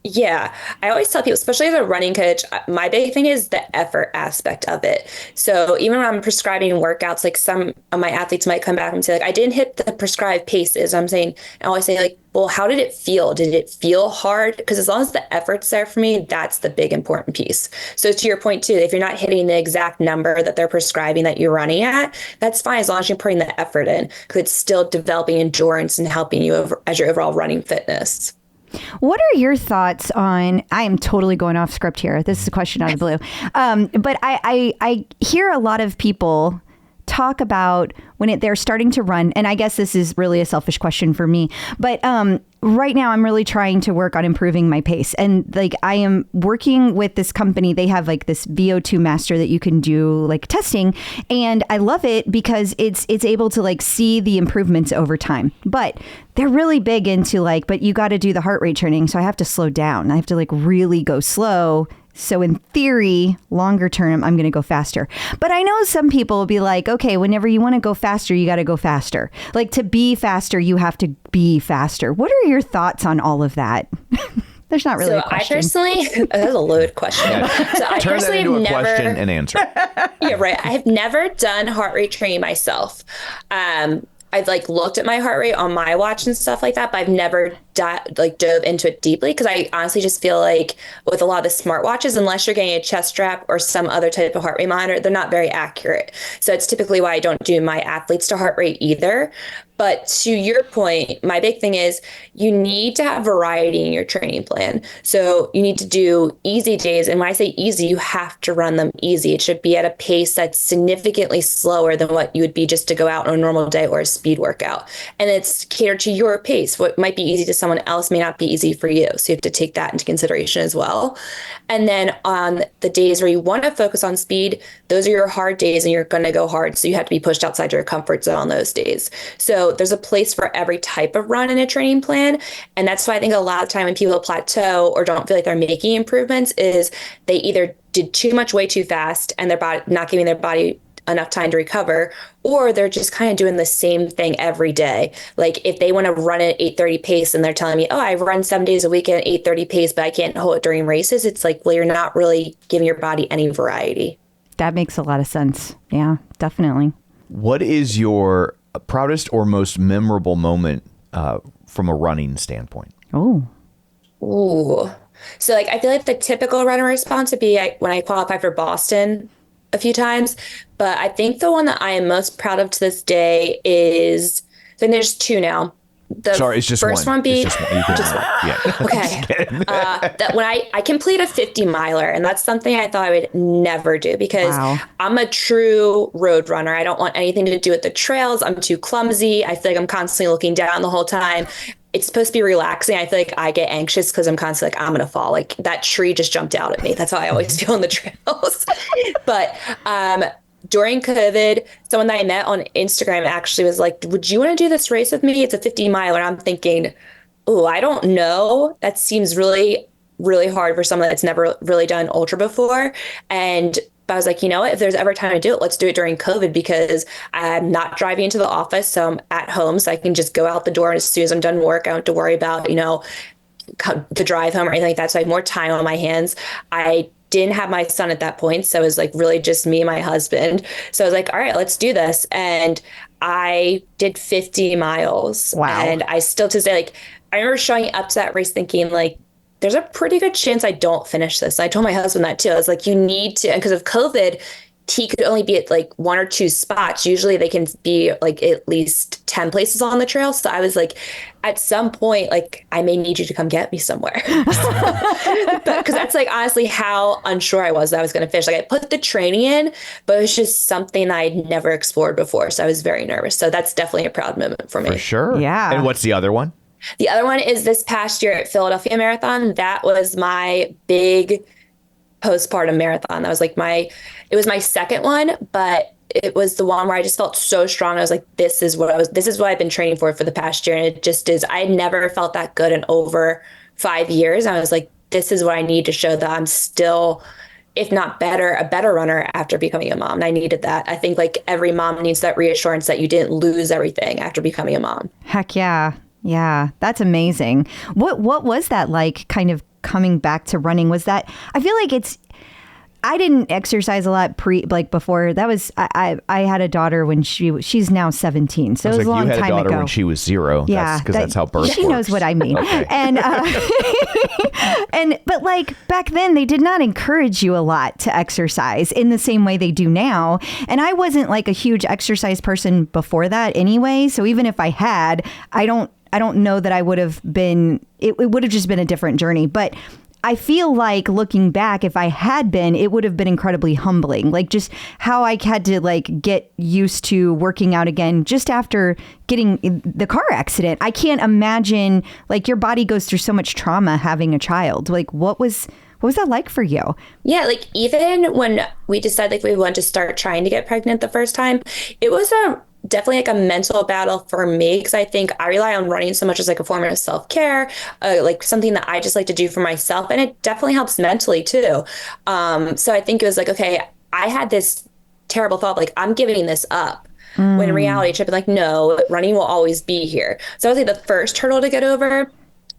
Yeah, I always tell people, especially as a running coach, my big thing is the effort aspect of it. So even when I'm prescribing workouts, like some of my athletes might come back and say, like, I didn't hit the prescribed paces. I always say, like, well, how did it feel? Did it feel hard? Because as long as the effort's there for me, that's the big important piece. So to your point, too, if you're not hitting the exact number that they're prescribing that you're running at, that's fine as long as you're putting the effort in, because it's still developing endurance and helping you as your overall running fitness. What are your thoughts on, I am totally going off script here. This is a question out of the blue. But I hear a lot of people talk about when they're starting to run. And I guess this is really a selfish question for me. But right now I'm really trying to work on improving my pace. And like I am working with this company. They have like this VO2 master that you can do like testing. And I love it because it's able to like see the improvements over time. But they're really big into like, but you got to do the heart rate training. So I have to slow down. I have to like really go slow. So in theory, longer term, I'm going to go faster. But I know some people will be like, okay, whenever you want to go faster, you got to go faster. Like to be faster, you have to be faster. What are your thoughts on all of that? There's not really a question. I personally, that's a loaded question. Yeah. So I Turn that into a question and answer. Yeah, right. I have never done heart rate training myself. I've like looked at my heart rate on my watch and stuff like that, but I've never dove into it deeply because I honestly just feel like with a lot of the smartwatches, unless you're getting a chest strap or some other type of heart rate monitor, they're not very accurate. So it's typically why I don't do my athletes to heart rate either. But to your point, my big thing is you need to have variety in your training plan. So you need to do easy days. And when I say easy, you have to run them easy. It should be at a pace that's significantly slower than what you would be just to go out on a normal day or a speed workout. And it's catered to your pace. What might be easy to someone else may not be easy for you. So you have to take that into consideration as well. And then on the days where you want to focus on speed, those are your hard days and you're going to go hard. So you have to be pushed outside your comfort zone on those days. So there's a place for every type of run in a training plan. And that's why I think a lot of time when people plateau or don't feel like they're making improvements is they either did too much way too fast and their body not giving their body enough time to recover, or they're just kind of doing the same thing every day. Like if they want to run at 8:30 pace and they're telling me, oh, I run 7 days a week at 8:30 pace, but I can't hold it during races. It's like, well, you're not really giving your body any variety. That makes a lot of sense. Yeah, definitely. What is your proudest or most memorable moment from a running standpoint? Oh. Ooh. So like, I feel like the typical runner response would be when I qualified for Boston a few times. But I think the one that I am most proud of to this day is, I think there's two now. Sorry, it's just first one. one being It's just one. You can just one. Yeah. Okay. That when I complete a 50 miler, and that's something I thought I would never do because I'm a true road runner. I don't want anything to do with the trails. I'm too clumsy. I feel like I'm constantly looking down the whole time. It's supposed to be relaxing. I feel like I get anxious because I'm constantly like, I'm going to fall. Like that tree just jumped out at me. That's how I always feel on the trails. But during COVID, someone that I met on Instagram actually was like, would you want to do this race with me? It's a 50 miler. I'm thinking, oh, I don't know. That seems really, really hard for someone that's never really done ultra before. But I was like, you know what, if there's ever time to do it, let's do it during COVID because I'm not driving into the office. So I'm at home. So I can just go out the door. And as soon as I'm done work, I don't have to worry about, the drive home or anything like that. So I have more time on my hands. I didn't have my son at that point. So it was like really just me and my husband. So I was like, all right, let's do this. And I did 50 miles. Wow. And I still to say, like, I remember showing up to that race thinking like, there's a pretty good chance I don't finish this. I told my husband that too. I was like, you need to, and because of COVID, he could only be at like 1 or 2 spots. Usually they can be like at least 10 places on the trail. So I was like, at some point, like, I may need you to come get me somewhere. Because that's like honestly how unsure I was that I was going to finish. Like I put the training in, but it was just something I'd never explored before. So I was very nervous. So that's definitely a proud moment for me. For sure. Yeah. And what's the other one? The other one is this past year at Philadelphia Marathon. That was my big postpartum marathon. That was like it was my second one, but it was the one where I just felt so strong. I was like, this is what I've been training for the past year. And it just is, I had never felt that good in over 5 years. I was like, this is what I need to show that I'm still, if not better, a better runner after becoming a mom. And I needed that. I think like every mom needs that reassurance that you didn't lose everything after becoming a mom. Heck yeah. Yeah, that's amazing. What was that like kind of coming back to running? Was that, I feel like I didn't exercise a lot before. That was, I had a daughter when she's now 17. So it was a long time ago. You had a daughter when she was 0. Yeah. Because that's how birth She works. knows what I mean. Okay. But like back then they did not encourage you a lot to exercise in the same way they do now. And I wasn't like a huge exercise person before that anyway. So even if I had, I don't know that I would have been, it would have just been a different journey. But I feel like looking back, if I had been, it would have been incredibly humbling. Like just how I had to like get used to working out again just after getting the car accident. I can't imagine, like your body goes through so much trauma having a child. Like what was that like for you? Yeah, like even when we decided like we wanted to start trying to get pregnant the first time, it was definitely like a mental battle for me because I think I rely on running so much as like a form of self-care, like something that I just like to do for myself. And it definitely helps mentally too. So I think it was like, okay, I had this terrible thought, like I'm giving this up. When in reality, it should be like, no, running will always be here. So I was like the first hurdle to get over.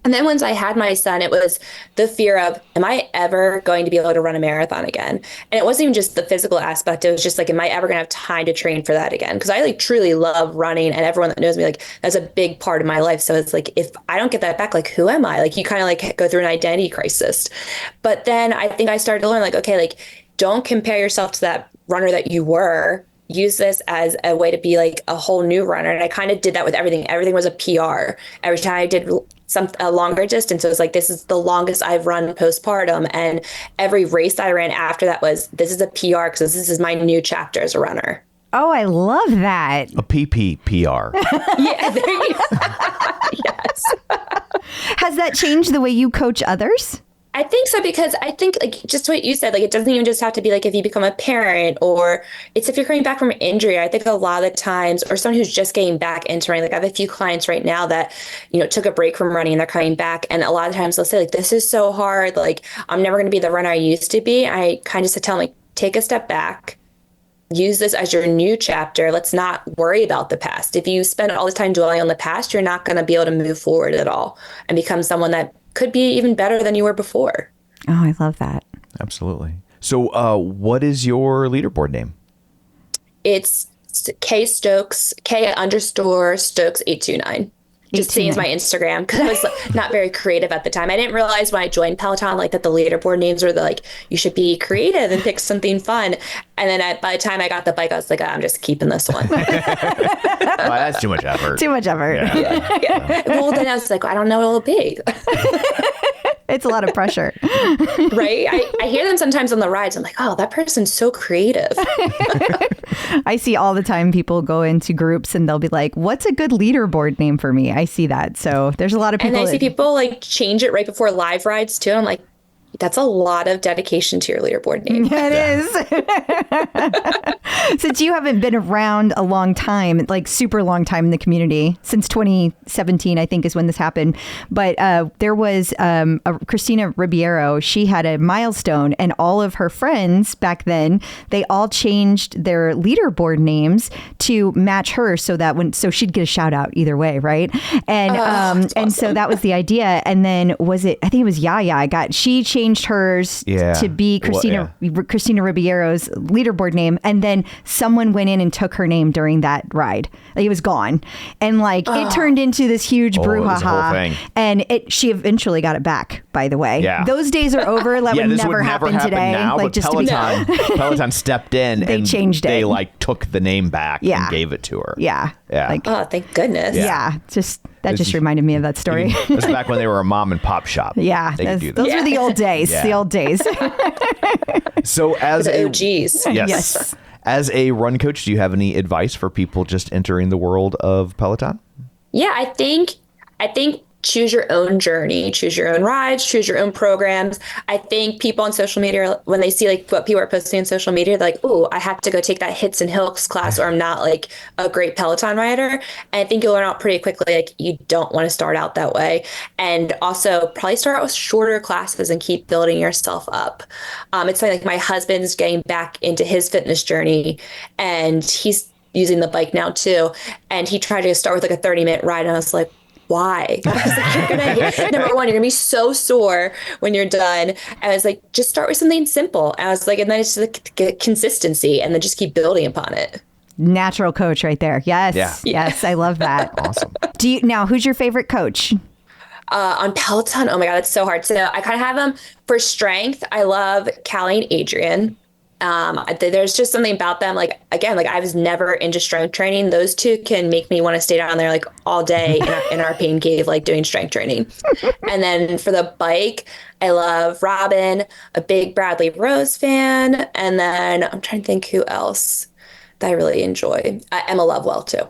And then once I had my son, it was the fear of, am I ever going to be able to run a marathon again? And it wasn't even just the physical aspect. It was just like, am I ever going to have time to train for that again? Because I like truly love running, and everyone that knows me, like that's a big part of my life. So it's like, if I don't get that back, like, who am I? Like you kind of like go through an identity crisis. But then I think I started to learn like, okay, like don't compare yourself to that runner that you were. Use this as a way to be like a whole new runner. And I kind of did that with everything. Everything was a PR. Every time I did a longer distance, it was like, this is the longest I've run postpartum. And every race I ran after that was, this is a PR because this is my new chapter as a runner. Oh, I love that. A PPPR. Yeah, there you go. Yes. Has that changed the way you coach others? I think so, because I think like just what you said, like it doesn't even just have to be like if you become a parent, or it's if you're coming back from an injury. I think a lot of the times, or someone who's just getting back into running, like I have a few clients right now that, took a break from running and they're coming back. And a lot of times they'll say like, this is so hard. Like I'm never going to be the runner I used to be. I kind of just tell them like, take a step back, use this as your new chapter. Let's not worry about the past. If you spend all this time dwelling on the past, you're not going to be able to move forward at all and become someone that could be even better than you were before. Oh, I love that. Absolutely. So what is your leaderboard name? It's K_Stokes 829. just seeing my Instagram because I was not very creative at the time. I didn't realize when I joined Peloton, like that the leaderboard names were like, you should be creative and pick something fun. And then by the time I got the bike, I was like, I'm just keeping this one. Well, that's too much effort. Too much effort. Yeah. Well, then I was like, I don't know what it'll be. It's a lot of pressure. Right? I hear them sometimes on the rides. I'm like, oh, that person's so creative. I see all the time people go into groups and they'll be like, what's a good leaderboard name for me? I see that. So there's a lot of people. And I see people like change it right before live rides too. I'm like, that's a lot of dedication to your leaderboard name. Yeah, it is. Since you haven't been around a long time, like super long time in the community, since 2017, I think is when this happened. But there was Christina Ribeiro. She had a milestone and all of her friends back then, they all changed their leaderboard names to match her so she'd get a shout out either way. Right. And and so that was the idea. And then I think it was Yaya. She changed hers to be Christina Ribeiro's leaderboard name, and then someone went in and took her name during that ride. It was gone, and it turned into this huge brouhaha. And she eventually got it back. By the way, those days are over. That would never happen today. Now, like but just Peloton, Peloton stepped in and changed it. They took the name back and gave it to her. Yeah. Oh, thank goodness. Yeah. Just reminded me of that story. This was back when they were a mom and pop shop. Yeah. They could do that. Those were the old days. Yeah. The old days. So as the OGs. Yes. As a run coach, do you have any advice for people just entering the world of Peloton? Yeah, I think choose your own journey, choose your own rides, choose your own programs. I think people on social media, when they see what people are posting on social media, they're like, oh, I have to go take that hits and hills class or I'm not a great Peloton rider. And I think you'll learn out pretty quickly, you don't want to start out that way. And also probably start out with shorter classes and keep building yourself up. It's like my husband's getting back into his fitness journey and he's using the bike now too. And he tried to start with a 30-minute ride. And I was like, why? I was like, you're gonna number one, you're gonna be so sore when you're done. I was like, just start with something simple. I was like, and then it's just get consistency and then just keep building upon it. Natural coach right there. Yes. Yeah. Yes. I love that. Awesome. Who's your favorite coach? On Peloton, oh my God, it's so hard. So I kind of have them for strength. I love Callie and Adrian. There's just something about them. I was never into strength training. Those two can make me want to stay down there all day in our pain cave, doing strength training. And then for the bike, I love Robin, a big Bradley Rose fan. And then I'm trying to think who else that I really enjoy. Emma Lovewell too.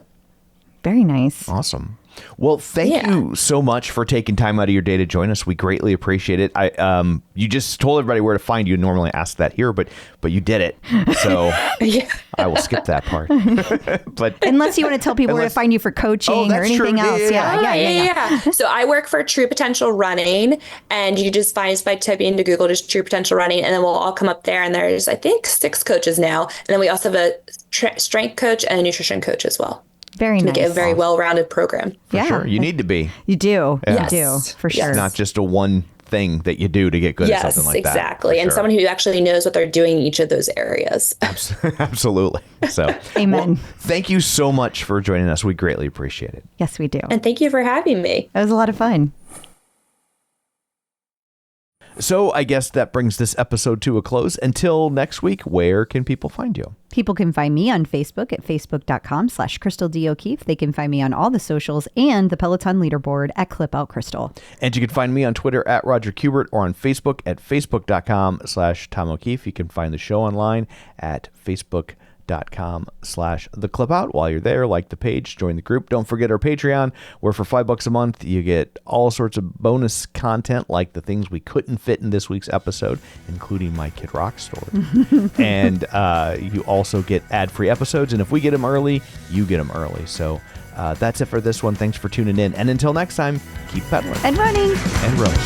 Very nice. Awesome. Well, thank you so much for taking time out of your day to join us. We greatly appreciate it. You just told everybody where to find you. Normally ask that here, but you did it. So I will skip that part. But unless you want to tell people where to find you for coaching or anything else. Yeah. So I work for True Potential Running, and you just find us by typing into Google just True Potential Running, and then we'll all come up there. And there's, I think, 6 coaches now. And then we also have a strength coach and a nutrition coach as well. Very nice. Make it a very well-rounded program. For sure. You need to be. You do. Yeah. You do, for sure. It's not just a one thing that you do to get good at something like that. Yes, exactly. And someone who actually knows what they're doing in each of those areas. Absolutely. So, amen. Well, thank you so much for joining us. We greatly appreciate it. Yes, we do. And thank you for having me. It was a lot of fun. So I guess that brings this episode to a close. Until next week, where can people find you? People can find me on Facebook at facebook.com/Crystal D. O'Keefe. They can find me on all the socials and the Peloton leaderboard at ClipOutCrystal. And you can find me on Twitter at Roger Kubert or on Facebook at facebook.com/Tom O'Keefe. You can find the show online at facebook.com/theclipout. While you're there, like the page, join the group. Don't forget our Patreon, where for $5 a month you get all sorts of bonus content like the things we couldn't fit in this week's episode, including my Kid Rock story. And you also get ad-free episodes, and if we get them early, you get them early. So that's it for this one. Thanks for tuning in, and until next time, keep pedaling and running and rowing.